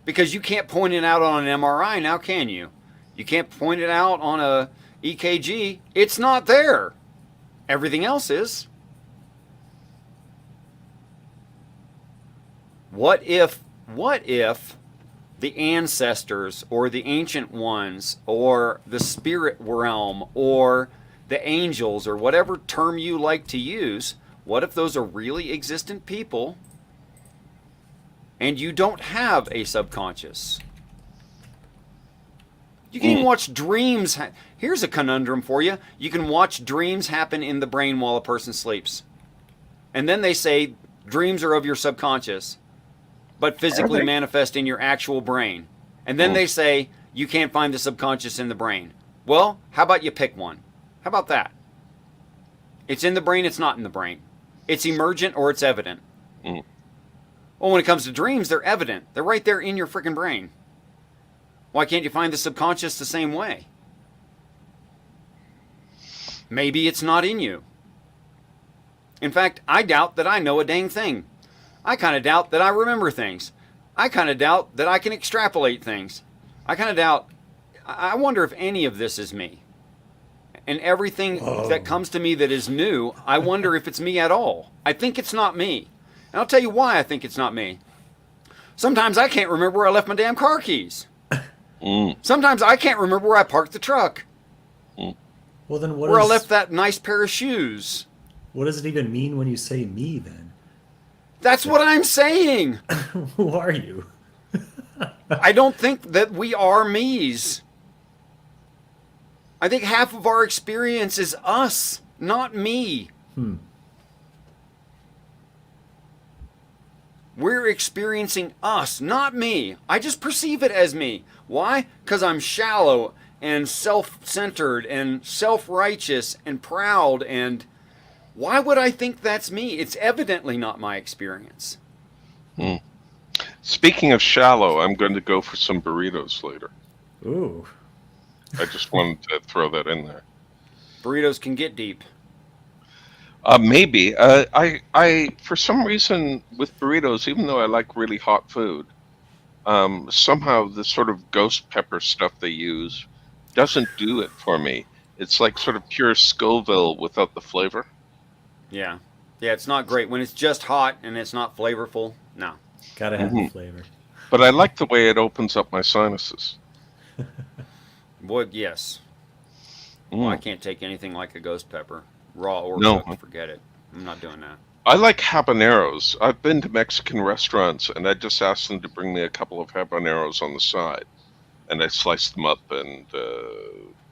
Because you can't point it out on an MRI now, can you? You can't point it out on a EKG. It's not there. Everything else is. What if the ancestors or the ancient ones or the spirit realm or the angels or whatever term you like to use, what if those are really existent people and you don't have a subconscious? You can even watch dreams. Here's a conundrum for you. You can watch dreams happen in the brain while a person sleeps. And then they say dreams are of your subconscious, but physically manifest in your actual brain. And then they say you can't find the subconscious in the brain. Well, how about you pick one? How about that? It's in the brain, it's not in the brain. It's emergent or it's evident. Well, when it comes to dreams, they're evident. They're right there in your freaking brain. Why can't you find the subconscious the same way? Maybe it's not in you. In fact, I doubt that I know a dang thing. I kind of doubt that I remember things. I kind of doubt that I can extrapolate things. I wonder if any of this is me. And everything that comes to me that is new, I wonder if it's me at all. I think it's not me. And I'll tell you why I think it's not me. Sometimes I can't remember where I left my damn car keys. Sometimes I can't remember where I parked the truck. Well, then where I left that nice pair of shoes. What does it even mean when you say me, then? That's what I'm saying. Who are you? I don't think that we are me's. I think half of our experience is us, not me. We're experiencing us, not me. I just perceive it as me. Why? Because I'm shallow and self-centered and self-righteous and proud. And why would I think that's me? It's evidently not my experience. Speaking of shallow, I'm going to go for some burritos later. Ooh. I just wanted to throw that in there. Burritos can get deep. Maybe. I for some reason with burritos, even though I like really hot food, somehow the sort of ghost pepper stuff they use doesn't do it for me. It's like sort of pure Scoville without the flavor. Yeah. Yeah, it's not great. When it's just hot and it's not flavorful, no. Gotta have the flavor. But I like the way it opens up my sinuses. Boy, yes. Well, I can't take anything like a ghost pepper. Raw or cooked, forget it. I'm not doing that. I like habaneros. I've been to Mexican restaurants, and I just asked them to bring me a couple of habaneros on the side. And I slice them up and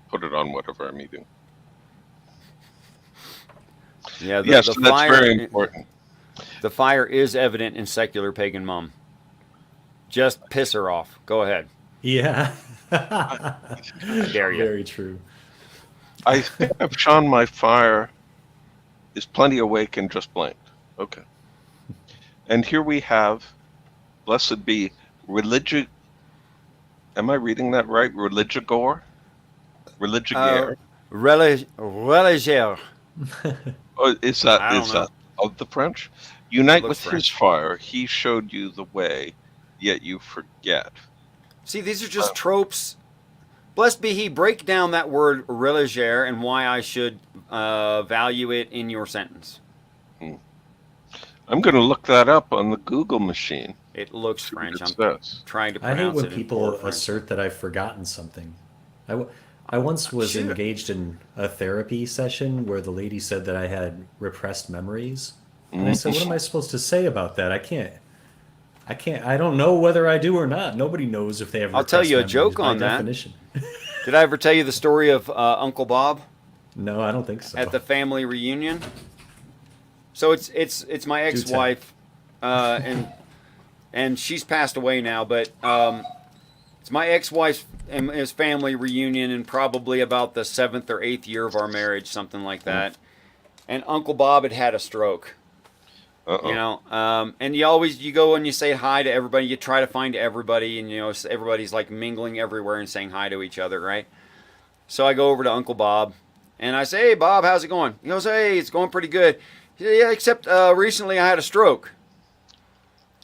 put it on whatever I'm eating. Yeah, yes, that's very important. The fire is evident in secular pagan mum. Just piss her off. Go ahead. Yeah. I dare you. Very true. I think I've shown my fire is plenty awake and just blinked. Okay. And here we have, blessed be, am I reading that right? Religigore? Religigare? Religieux. Is I that don't know. of the French? Unite looks with his French. fire. He showed you the way, yet you forget. See, these are just tropes. Blessed be he. Break down that word religieux and why I should value it in your sentence. I'm going to look that up on the Google machine. It looks See what French. it I'm says. trying to I hate pronounce when it in people poor French. assert that I've forgotten something. I once was Shit. engaged in a therapy session where the lady said that I had repressed memories. And I said, what am I supposed to say about that? I can't, I don't know whether I do or not. Nobody knows if they have I'll repressed tell you a memories joke by on that. definition. Did I ever tell you the story of Uncle Bob No, I don't think so. at the family reunion? So it's my ex-wife, and she's passed away now, but it's my ex-wife's and his family reunion in probably about the 7th or 8th year of our marriage, something like that. And Uncle Bob had a stroke. Uh-oh. You know, and you go and you say hi to everybody. You try to find everybody, and everybody's like mingling everywhere and saying hi to each other, right? So I go over to Uncle Bob, and I say, "Hey, Bob, how's it going?" He goes, "Hey, it's going pretty good." He said, "Yeah, except recently I had a stroke."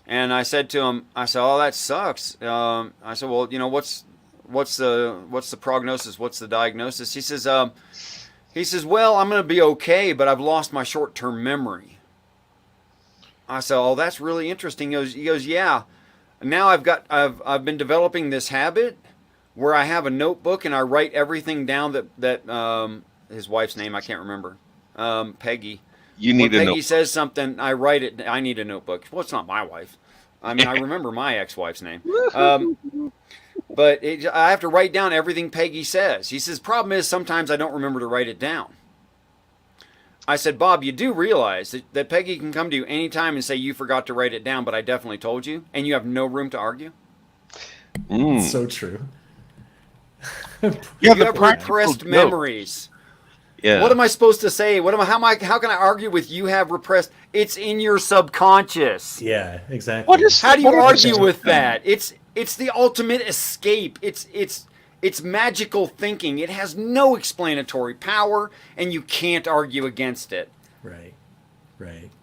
And I said to him, I said, "Oh, that sucks." I said, "Well, what's the prognosis? What's the diagnosis?" He says, "Well, I'm going to be okay, but I've lost my short-term memory." I said, "Oh, that's really interesting." He goes, "Yeah. Now I've been developing this habit where I have a notebook and I write everything down that his wife's name I can't remember, Peggy. You When need a Peggy notebook. says something, I write it. I need a notebook. Well, it's not my wife. I mean, I remember my ex-wife's name. But I have to write down everything Peggy says. He says, problem is sometimes I don't remember to write it down. I said, Bob, you do realize that Peggy can come to you anytime and say you forgot to write it down, but I definitely told you, and you have no room to argue? It's so true. Yeah, You the have practical repressed joke. memories. Yeah. What am I supposed to say? How can I argue with you have repressed? It's in your subconscious. Yeah, exactly. What is- How do you What are argue those with things? that? It's the ultimate escape. It's magical thinking. It has no explanatory power, and you can't argue against it. Right.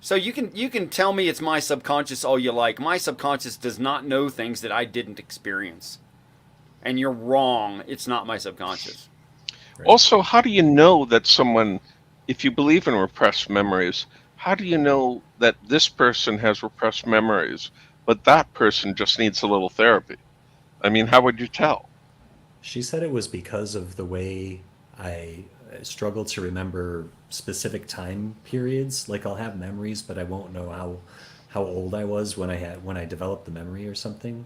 So you can tell me it's my subconscious all you like. My subconscious does not know things that I didn't experience. And you're wrong. It's not my subconscious. Right. Also, how do you know that someone, if you believe in repressed memories, how do you know that this person has repressed memories, but that person just needs a little therapy? I mean, how would you tell? She said it was because of the way I struggle to remember specific time periods. Like I'll have memories, but I won't know how old I was when I developed the memory or something.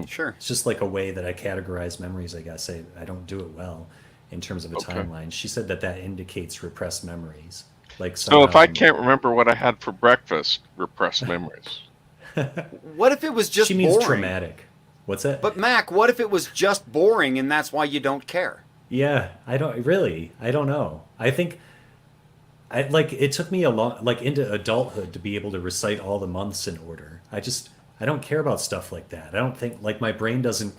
Sure. It's just like a way that I categorize memories. I guess I don't do it well in terms of a Okay. timeline. She said that indicates repressed memories. Like So if somehow I can't remember what I had for breakfast, repressed memories. What if it was just she means boring? traumatic. What's that? But Mac, what if it was just boring and that's why you don't care? Yeah, I don't know. I think it took me a lot, like into adulthood, to be able to recite all the months in order. I don't care about stuff like that. I don't think, like, my brain doesn't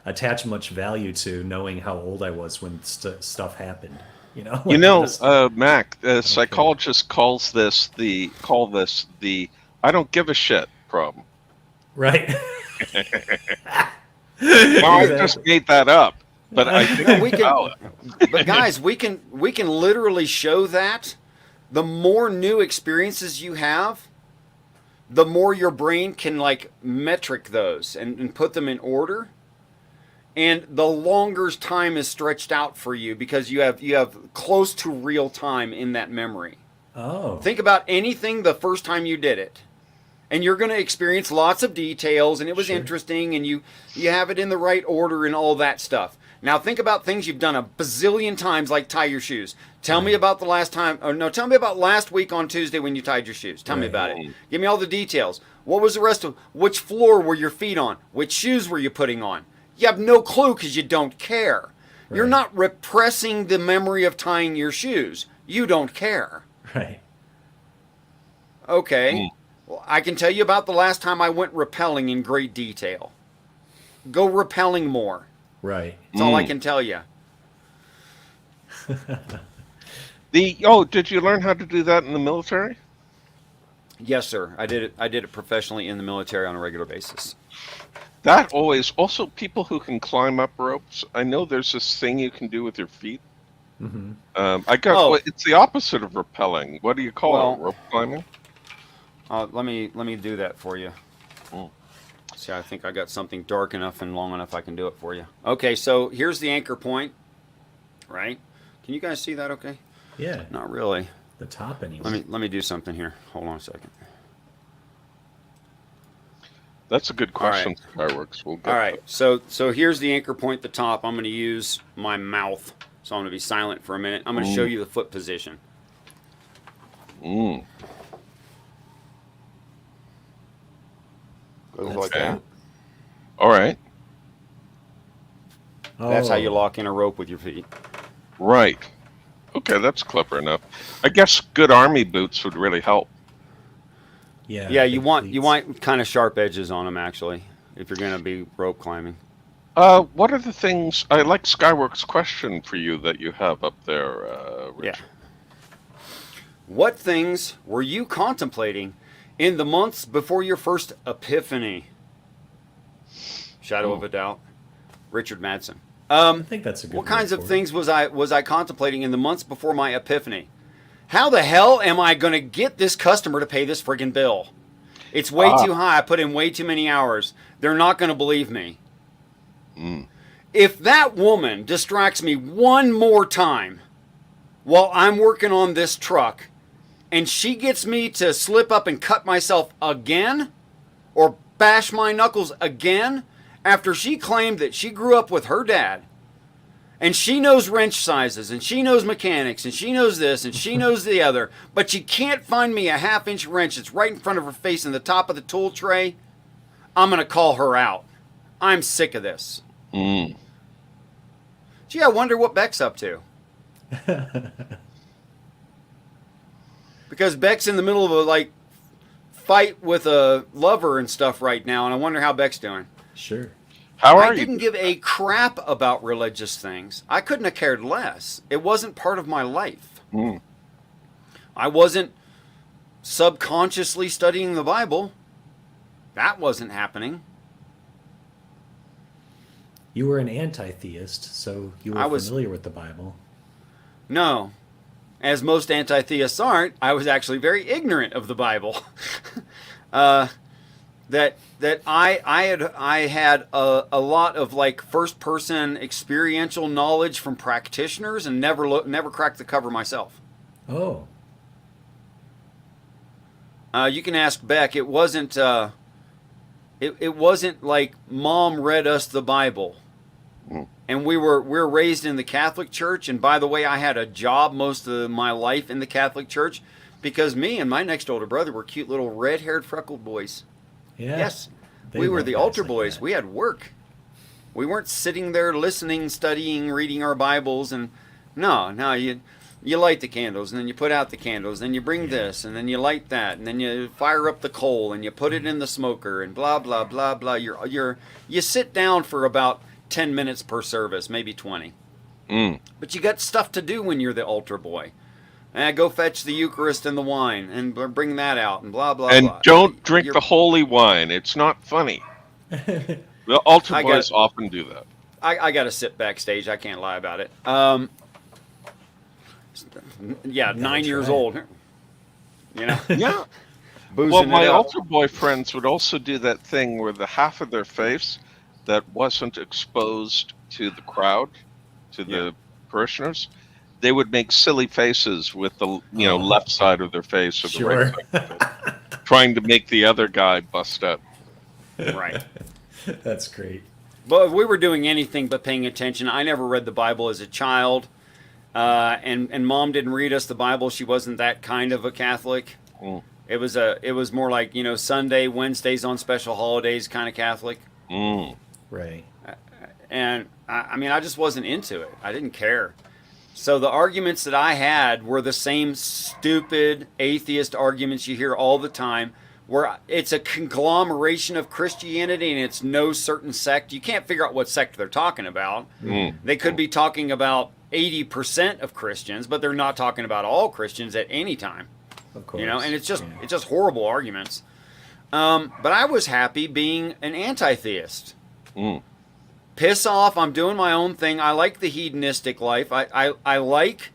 attach much value to knowing how old I was when stuff happened. You know? You Like, know, Mac, psychologists call this the I don't give a shit problem. right? Now I just made that up, but I think No, we it's can. valid. But guys, we can literally show that the more new experiences you have, the more your brain can like metric those and put them in order. And the longer time is stretched out for you because you have close to real time in that memory. Oh, Think about anything the first time you did it. And you're going to experience lots of details, and it was Sure. interesting, and you have it in the right order and all that stuff. Now think about things you've done a bazillion times, like tie your shoes. Tell me about the last time, or no, tell me about last week on Tuesday when you tied your shoes. Tell me Right. about it. Give me all the details. What was the rest of, which floor were your feet on? Which shoes were you putting on? You have no clue because you don't care. You're Right. not repressing the memory of tying your shoes. You don't care. right. Okay. Well, I can tell you about the last time I went rappelling in great detail. Go rappelling more. Right. That's all I can tell you. Did you learn how to do that in the military? Yes, sir. I did it professionally in the military on a regular basis. That always, also people who can climb up ropes. I know there's this thing you can do with your feet. Mm-hmm. It's the opposite of rappelling. What do you call it? Rope climbing? Let me do that for you. Mm. See, I think I got something dark enough and long enough I can do it for you. Okay, so here's the anchor point, right? Can you guys see that okay? Yeah. Not really. The top anyway. Let me do something here. Hold on a second. That's a good question, Fireworks. We'll get All right. So here's the anchor point at the top. I'm going to use my mouth. So I'm going to be silent for a minute. I'm going to show you the foot position. Mm. Goes like that. All right. That's how you lock in a rope with your feet. Right. Okay, that's clever enough. I guess good army boots would really help. Yeah. Yeah, you want kind of sharp edges on them actually, if you're going to be rope climbing. What are the things? I like Skyworks' question for you that you have up there, Richard. Yeah. What things were you contemplating in the months before your first epiphany? Shadow of a doubt. Richard Madsen. I think that's a good. What kinds of things was I contemplating in the months before my epiphany? How the hell am I going to get this customer to pay this friggin' bill? It's way too high. I put in way too many hours. They're not going to believe me. Mm. If that woman distracts me one more time while I'm working on this truck and she gets me to slip up and cut myself again or bash my knuckles again after she claimed that she grew up with her dad and she knows wrench sizes and she knows mechanics and she knows this and she knows the other, but she can't find me a 1/2-inch wrench that's right in front of her face in the top of the tool tray, I'm going to call her out. I'm sick of this. Mm. Gee, I wonder what Beck's up to. Because Beck's in the middle of a fight with a lover and stuff right now, and I wonder how Beck's doing. Sure. How are you? I didn't give a crap about religious things. I couldn't have cared less. It wasn't part of my life. Mm. I wasn't subconsciously studying the Bible. That wasn't happening. You were an anti-theist, so you were familiar with the Bible. No. As most anti-theists aren't, I was actually very ignorant of the Bible. That I had a lot of first-person experiential knowledge from practitioners and never cracked the cover myself. Oh. You can ask Beck. It wasn't. It wasn't like Mom read us the Bible, and we're raised in the Catholic Church. And by the way, I had a job most of my life in the Catholic Church because me and my next older brother were cute little red-haired freckled boys. Yeah. Yes, we were the altar boys. We had work. We weren't sitting there listening, studying, reading our Bibles, and no, you light the candles, and then you put out the candles, then you bring this, and then you light that, and then you fire up the coal, and you put it in the smoker, and blah blah blah blah. You sit down for about 10 minutes per service, maybe 20. Mm. But you got stuff to do when you're the altar boy. And go fetch the Eucharist and the wine, and bring that out, and blah blah And blah. don't drink the holy wine. It's not funny. The altar boys often do that. I got to sit backstage. I can't lie about it. Yeah, 9 years old. You know. Yeah. Boozing Well, my it up. altar boy friends would also do that thing where the half of their face that wasn't exposed to the crowd, to the parishioners, they would make silly faces with the left side of their face or the right side of their face, trying to make the other guy bust up. Right. That's great. But if we were doing anything but paying attention, I never read the Bible as a child, and Mom didn't read us the Bible. She wasn't that kind of a Catholic. Mm. It was more like Sunday, Wednesdays on special holidays kind of Catholic. Mm. Right. And I just wasn't into it. I didn't care. So the arguments that I had were the same stupid atheist arguments you hear all the time, where it's a conglomeration of Christianity and it's no certain sect. You can't figure out what sect they're talking about. Mm. They could be talking about 80% of Christians, but they're not talking about all Christians at any time. Of course. And it's just horrible arguments. But I was happy being an anti-theist. Piss off! I'm doing my own thing. I like the hedonistic life. I like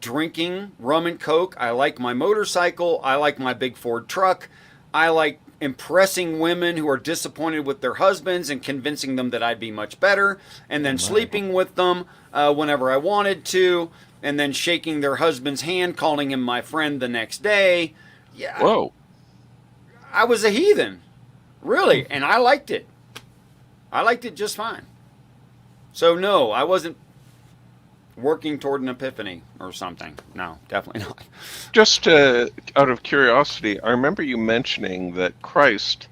drinking rum and coke. I like my motorcycle. I like my big Ford truck. I like impressing women who are disappointed with their husbands and convincing them that I'd be much better, and then sleeping with them whenever I wanted to, and then shaking their husband's hand, calling him my friend the next day. Yeah. Whoa. I was a heathen, really, and I liked it. I liked it just fine. So no, I wasn't working toward an epiphany or something. No, definitely not. Just out of curiosity, I remember you mentioning that Christ,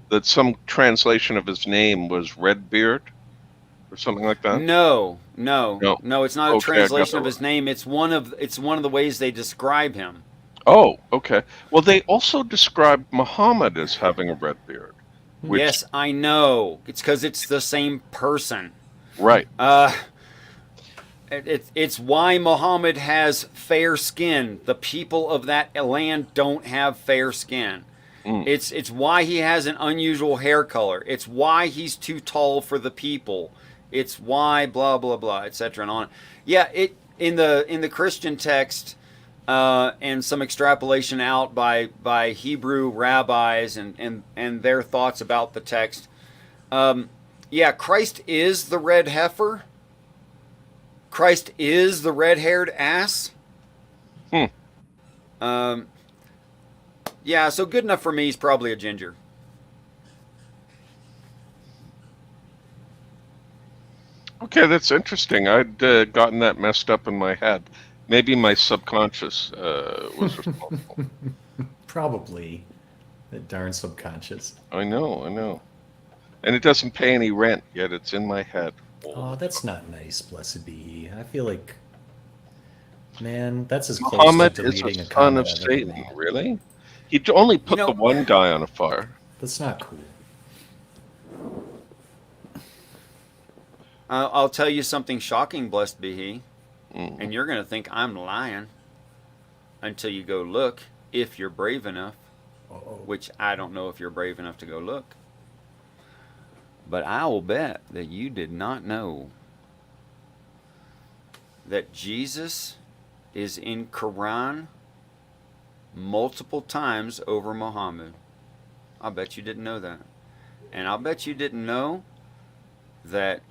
that some translation of his name was Redbeard or something like that. No, it's not a translation of his right. name. It's one of the ways they describe him. Oh, okay. Well, they also described Muhammad as having a red beard. Which, Yes, I know. It's because it's the same person. right. It's why Muhammad has fair skin. The people of that land don't have fair skin. It's why he has an unusual hair color. It's why he's too tall for the people. It's why blah blah blah, etc. and on. Yeah, in the Christian text and some extrapolation out by Hebrew rabbis and their thoughts about the text. Yeah, Christ is the red heifer. Christ is the red-haired ass. Yeah, so good enough for me is probably a ginger. Okay, that's interesting. I'd gotten that messed up in my head. Maybe my subconscious was responsible. Probably. The darn subconscious. I know. And it doesn't pay any rent, yet it's in my head. Oh, that's not nice, blessed be he. I feel like, man, that's as close Muhammad to is deleting a a son comment of I've ever Satan, made. really? He only put the one guy on a fire. That's not cool. I'll tell you something shocking, blessed be he. And you're going to think I'm lying until you go look, if you're brave enough. Which I don't know if you're brave enough to go look. But I will bet that you did not know that Jesus is in Quran multiple times over Muhammad. I bet you didn't know that. And I'll bet you didn't know that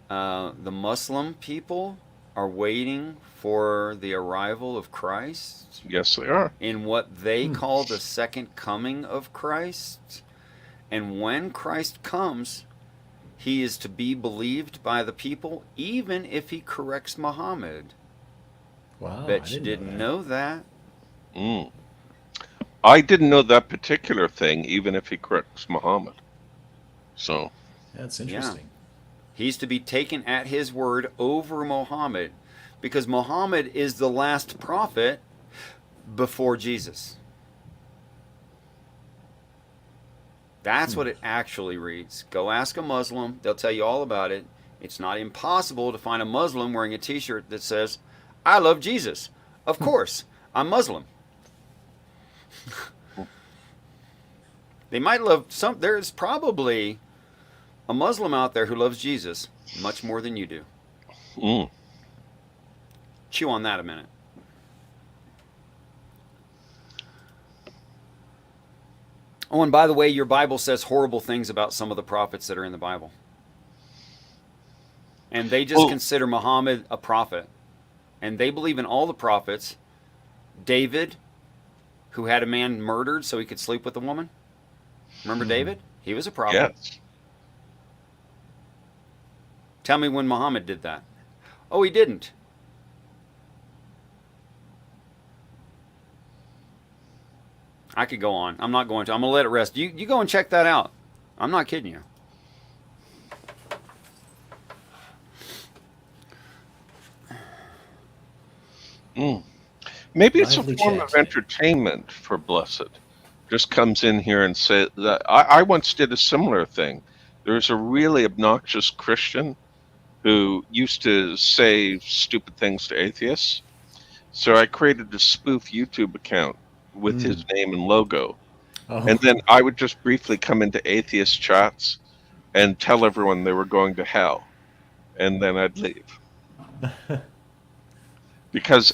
the Muslim people are waiting for the arrival of Christ. Yes, they are. In what they call the second coming of Christ. And when Christ comes, he is to be believed by the people, even if he corrects Muhammad. Wow, Bet you didn't know that. I didn't know that particular thing, even if he corrects Muhammad. So That's interesting. Yeah. He's to be taken at his word over Muhammad, because Muhammad is the last prophet before Jesus. That's what it actually reads. Go ask a Muslim. They'll tell you all about it. It's not impossible to find a Muslim wearing a t-shirt that says, I love Jesus. Of course, I'm Muslim. They might love some. There's probably a Muslim out there who loves Jesus much more than you do. Chew on that a minute. Oh, and by the way, your Bible says horrible things about some of the prophets that are in the Bible. And they just consider Muhammad a prophet. And they believe in all the prophets. David, who had a man murdered so he could sleep with a woman. Remember David? He was a prophet. yes. Tell me when Muhammad did that. Oh, he didn't. I could go on. I'm not going to. I'm going to let it rest. You go and check that out. I'm not kidding you. Maybe it's Lively a form chat of today. entertainment for Blessed. Just comes in here and say that I once did a similar thing. There's a really obnoxious Christian who used to say stupid things to atheists. So I created a spoof YouTube account with his name and logo. And Oh, then I would just briefly come into atheist chats and tell everyone they were going to hell. And then I'd leave.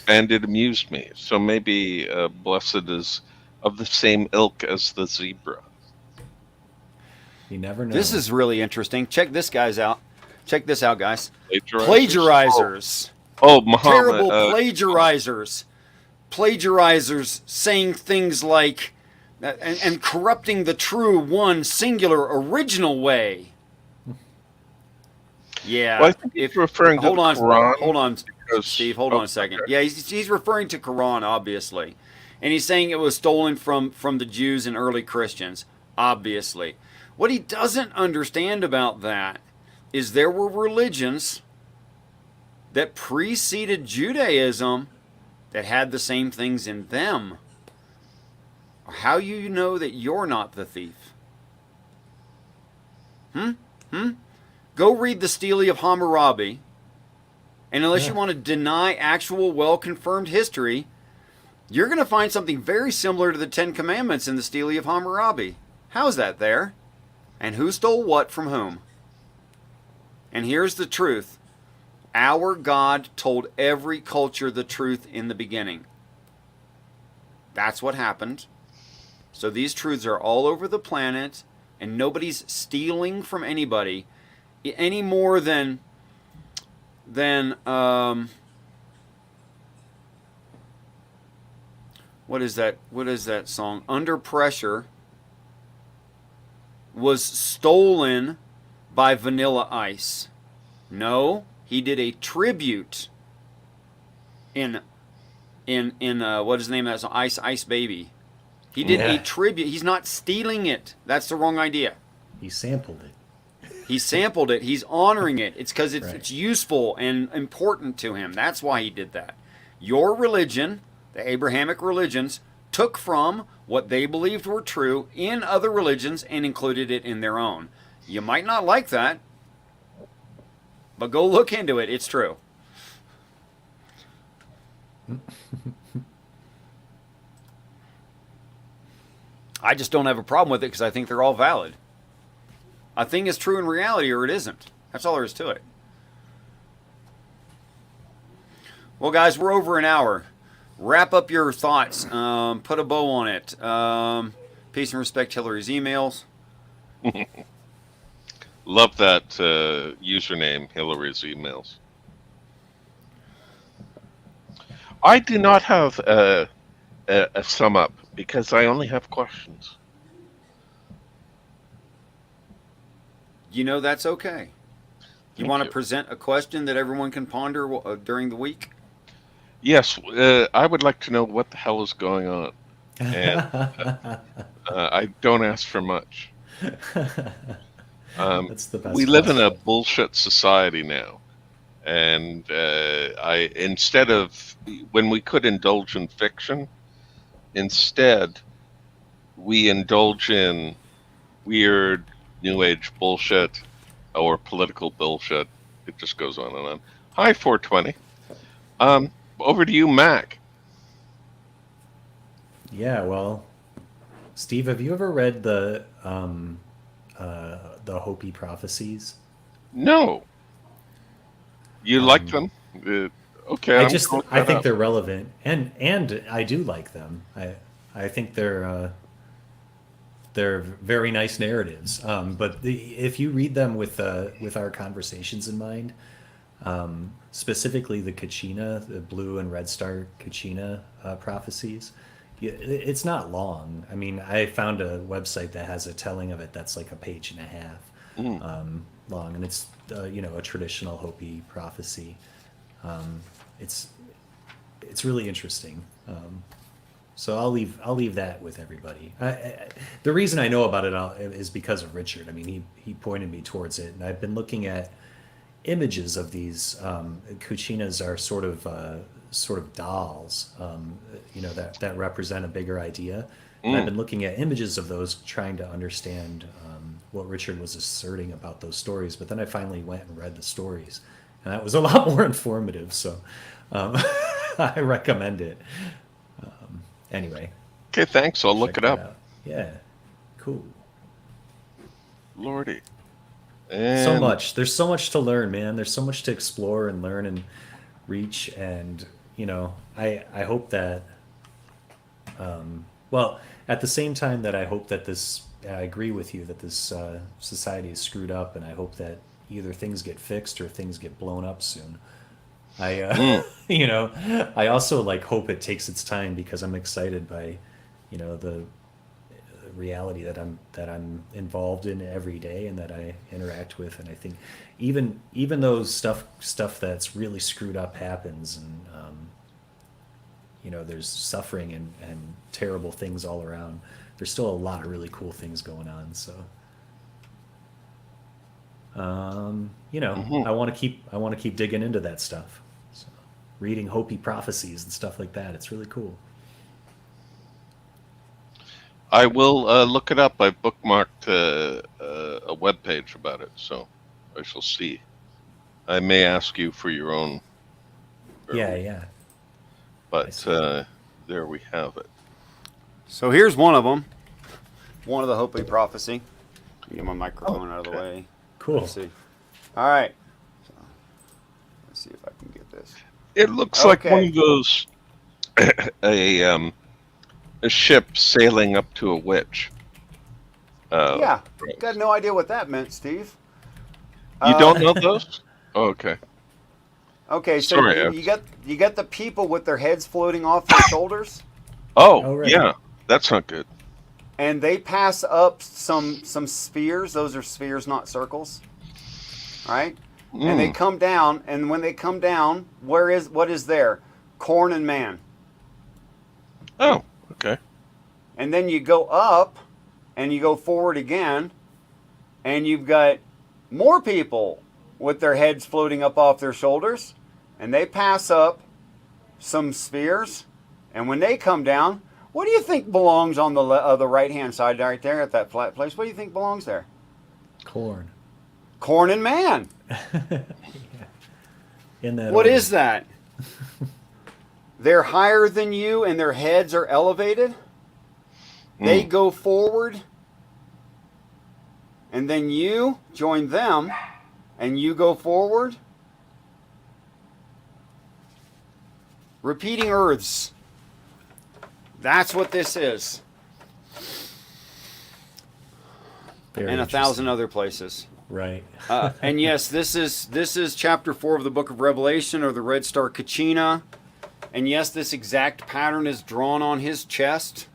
And it amused me. So maybe Blessed is of the same ilk as the zebra. you never know. This is really interesting. Check this guys out. Check this out, guys. Plagiarizers? Plagiarizers. Oh, Muhammad. Terrible plagiarizers. Plagiarizers saying things like, and corrupting the true one singular original way. Yeah. Well, I think he's referring to the Quran. Hold on, because- Steve. Hold on a second. Okay. Yeah, he's referring to Quran, obviously, and he's saying it was stolen from the Jews and early Christians, obviously. What he doesn't understand about that is there were religions that preceded Judaism that had the same things in them. How you know that you're not the thief? Go read the Stele of Hammurabi, and unless you want to deny actual well-confirmed history, you're going to find something very similar to the Ten Commandments in the Stele of Hammurabi. How's that there? And who stole what from whom? And here's the truth. Our God told every culture the truth in the beginning. That's what happened. So these truths are all over the planet, and nobody's stealing from anybody any more than what is that song? Under Pressure was stolen by Vanilla Ice. No, he did a tribute in what is the name of that song? Ice Baby. He did a tribute. He's not stealing it. That's the wrong idea. He sampled it. He sampled it. He's honoring it. It's because it's useful and important to him. That's why he did that. Your religion, the Abrahamic religions, took from what they believed were true in other religions and included it in their own. You might not like that, but go look into it. It's true. I just don't have a problem with it because I think they're all valid. A thing is true in reality or it isn't. That's all there is to it. Well, guys, we're over an hour. Wrap up your thoughts. Put a bow on it. Peace and respect, Hillary's emails. Love that username, Hillary's emails. I do not have a sum up because I only have questions. You know that's okay. You want to present a question that everyone can ponder during the week? Yes, I would like to know what the hell is going on. And I don't ask for much. That's the best. We live in a bullshit society now. And instead of, when we could indulge in fiction, instead we indulge in weird New Age bullshit or political bullshit. It just goes on and on. Hi, 420. Over to you, Mac. Yeah, well, Steve, have you ever read the Hopi prophecies? No. You like them? Okay. I think they're relevant, and I do like them. I think they're very nice narratives. But if you read them with our conversations in mind, specifically the Kachina, the blue and red star Kachina prophecies, it's not long. I mean, I found a website that has a telling of it that's like a page and a half long, and it's a traditional Hopi prophecy. It's really interesting. So I'll leave that with everybody. The reason I know about it is because of Richard. I mean, he pointed me towards it, and I've been looking at images of these. Kuchinas are sort of dolls, that represent a bigger idea. And I've been looking at images of those, trying to understand what Richard was asserting about those stories. But then I finally went and read the stories, and that was a lot more informative. So um, I recommend it. Anyway, Okay, thanks. I'll look check it that up. out. Yeah, cool. Lordy. So And much. There's so much to learn, man. There's so much to explore and learn and reach. And I hope that. Well, at the same time that I hope that I agree with you that this society is screwed up, and I hope that either things get fixed or things get blown up soon. I, I also like hope it takes its time because I'm excited by, the reality that I'm involved in every day and that I interact with, and I think even though stuff that's really screwed up happens, and there's suffering and terrible things all around, there's still a lot of really cool things going on. So Mhm. I want to keep digging into that stuff. So, reading Hopi prophecies and stuff like that. It's really cool. I will look it up. I bookmarked a web page about it, so I shall see. I may ask you for your own, Yeah. I but see. there we have it. So here's one of them. One of the Hopi prophecy. Get my microphone out of the okay. way. Cool. Let's see. All right. So, let's see if I can get this. It looks like one Okay. of those a ship sailing up to a witch. Yeah. Right. Got no idea what that meant, Steve. You don't know those? Oh, okay. Okay, so Sorry. you got the people with their heads floating off their shoulders, Oh, right. Yeah, that's not good. and they pass up some spheres. Those are spheres, not circles. Right? And they come down, and when they come down, what is there? Corn and man. Oh, okay. And then you go up, and you go forward again, and you've got more people with their heads floating up off their shoulders, and they pass up some spheres, and when they come down, what do you think belongs on the right-hand side right there at that flat place? What do you think belongs there? Corn. Corn and man. Yeah. In that What order. is that? They're higher than you and their heads are elevated. They go forward, and then you join them, and you go forward. Repeating earths. That's what this is. Very And a interesting. thousand other places. Right. And yes, this is chapter 4 of the book of Revelation, or the red star Kachina. And yes, this exact pattern is drawn on his chest.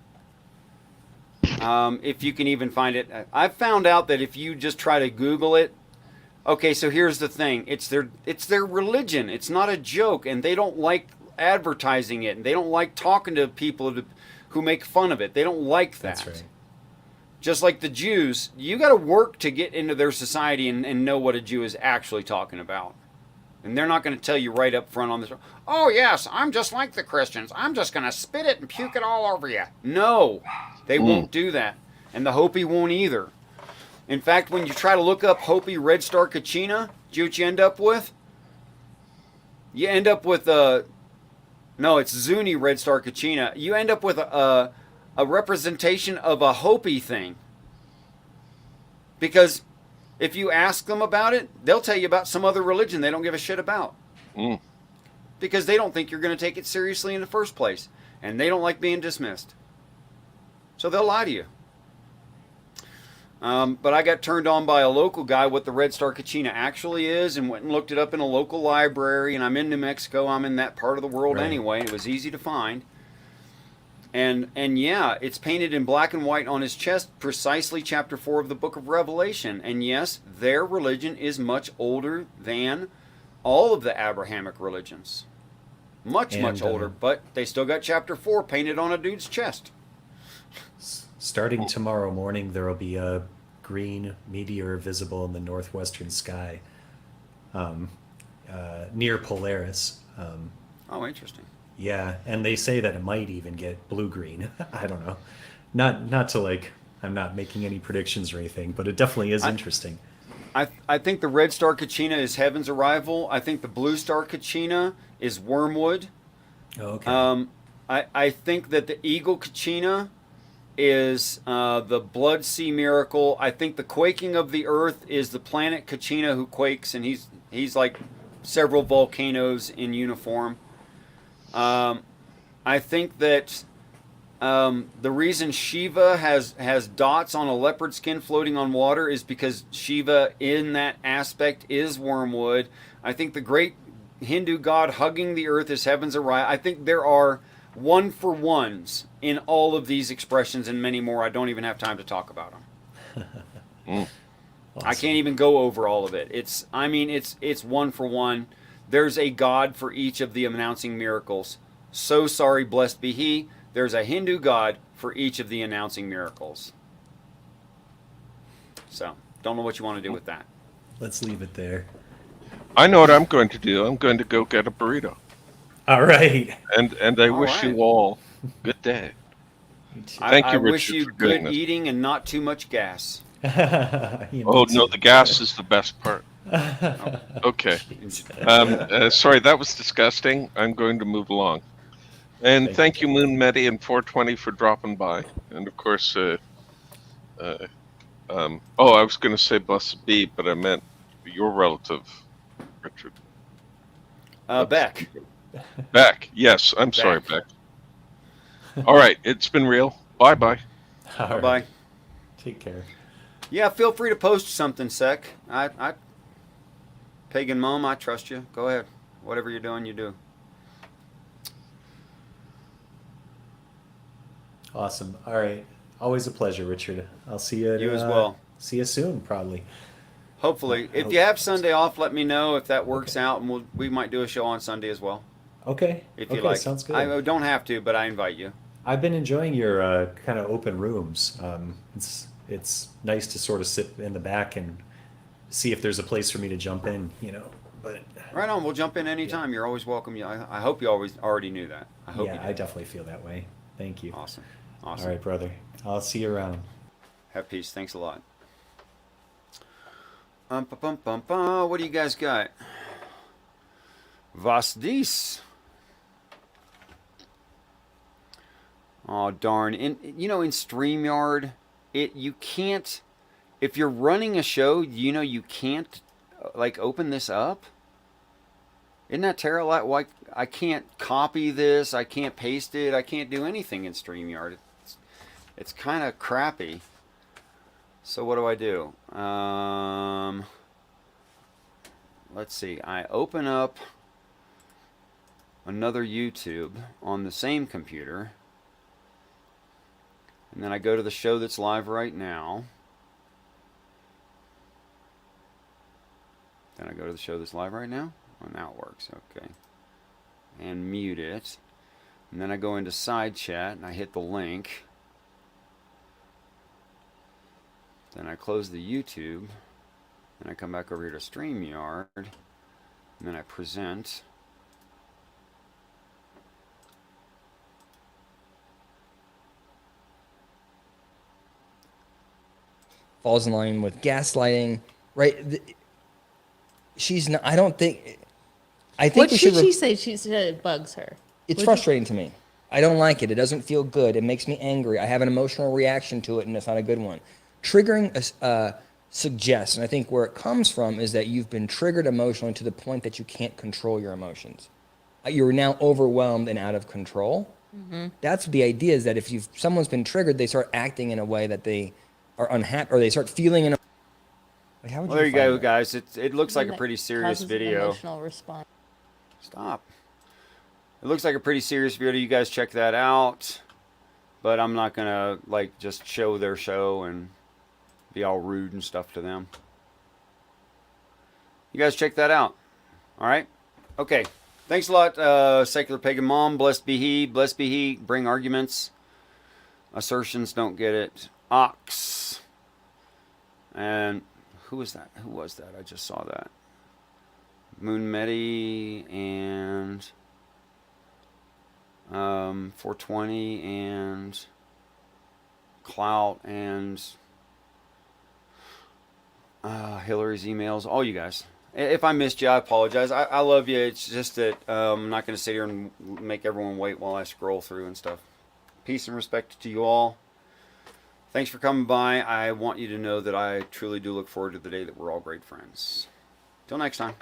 If you can even find it. I've found out that if you just try to Google it, okay, so here's the thing. It's their religion. It's not a joke, and they don't like advertising it, and they don't like talking to people who make fun of it. They don't like that. That's right. Just like the Jews, you got to work to get into their society and know what a Jew is actually talking about. And they're not going to tell you right up front on this. Oh, yes, I'm just like the Christians. I'm just going to spit it and puke it all over you. No, they won't do that. And the Hopi won't either. In fact, when you try to look up Hopi Red Star Kachina, do you know what you end up with? You end up with no, it's Zuni Red Star Kachina. You end up with a representation of a Hopi thing. Because if you ask them about it, they'll tell you about some other religion they don't give a shit about. Because they don't think you're going to take it seriously in the first place. And they don't like being dismissed. So they'll lie to you. But I got turned on by a local guy what the Red Star Kachina actually is, and went and looked it up in a local library. And I'm in New Mexico. I'm in that part of the world anyway. It was easy to find. And yeah, it's painted in black and white on his chest, precisely chapter 4 of the book of Revelation. And yes, their religion is much older than all of the Abrahamic religions. Much older, but they still got chapter 4 painted on a dude's chest. Starting tomorrow morning, there will be a green meteor visible in the northwestern sky near Polaris. Oh, interesting. Yeah, and they say that it might even get blue-green. I don't know. Not to like, I'm not making any predictions or anything, but it definitely is interesting. I think the red star Kachina is heaven's arrival. I think the blue star Kachina is wormwood. Oh, okay. I think that the eagle Kachina is the blood sea miracle. I think the quaking of the earth is the planet Kachina who quakes, and he's like several volcanoes in uniform. I think that the reason Shiva has dots on a leopard skin floating on water is because Shiva in that aspect is wormwood. I think the great Hindu god hugging the earth is heaven's arrival. I think there are one for ones in all of these expressions and many more. I don't even have time to talk about them. Mm. I can't even go over all of it. It's one for one. There's a god for each of the announcing miracles. So sorry, blessed be he. There's a Hindu god for each of the announcing miracles. So, don't know what you want to do with that. Let's leave it there. I know what I'm going to do. I'm going to go get a burrito. All right. And I All wish right. you all good day. Thank you, I wish Richard, you for doing good this. eating and not too much gas. Oh no, the gas is the best part. Okay. Sorry, that was disgusting. I'm going to move along. And thank you, Moon Medi and 420 for dropping by. And of course, I was going to say blessed be, but I meant your relative, Richard. Beck. Beck. Yes, I'm sorry, Beck. All right, it's been real. Bye-bye. All Bye-bye. Take care. Yeah, feel free to post something, Sec. I Pagan Mom, I trust you. Go ahead. Whatever you're doing, you do. Awesome. All right. Always a pleasure, Richard. I'll see you. You as well. See you soon, probably. Hopefully. If you have Sunday off, let me know if that works out, and we might do a show on Sunday as well. Okay. If you okay, like. Sounds good. I don't have to, but I invite you. I've been enjoying your kind of open rooms. It's nice to sort of sit in the back and see if there's a place for me to jump in, But Right on. We'll jump in anytime. You're always welcome. I hope you always already knew that. I hope you yeah, did. I definitely feel that way. Thank you. Awesome. All right, brother. I'll see you around. Have peace. Thanks a lot. What do you guys got? Was dies? Oh darn! In StreamYard, you can't. If you're running a show, you can't open this up. Isn't that terrible? Like I can't copy this. I can't paste it. I can't do anything in StreamYard. It's kind of crappy. So what do? Let's see. I open up another YouTube on the same computer. And then I go to the show that's live right now. Then I go to the show that's live right now. Oh, now it works. Okay. And mute it. And then I go into side chat and I hit the link. Then I close the YouTube. Then I come back over here to StreamYard. And then I present. Falls in line with gaslighting, right? She's not. I don't think. I think What we should should. she say? She said it bugs her. It's Would frustrating to me. I don't like it. It doesn't feel good. It makes me angry. I have an emotional reaction to it, and it's not a good one. Triggering suggests, and I think where it comes from is that you've been triggered emotionally to the point that you can't control your emotions. You're now overwhelmed and out of control. Mm-hmm. That's the idea. Is that if someone's been triggered, they start acting in a way that they are unhappy, or they start feeling in a. Like, how would Well, there you define go, that? guys. It looks like a that pretty serious causes an video. Emotional response. Stop. It looks like a pretty serious video. You guys check that out. But I'm not going to, just show their show and be all rude and stuff to them. You guys check that out. All right? Okay. Thanks a lot, Secular Pagan Mom. Blessed be he. Blessed be he. Bring arguments. Assertions don't get it. Ox. And who was that? Who was that? I just saw that. Moon Medi and 420 and Clout and Hillary's emails, all you guys. If I missed you, I apologize. I love you. It's just that I'm not going to sit here and make everyone wait while I scroll through and stuff. Peace and respect to you all. Thanks for coming by. I want you to know that I truly do look forward to the day that we're all great friends. Till next time.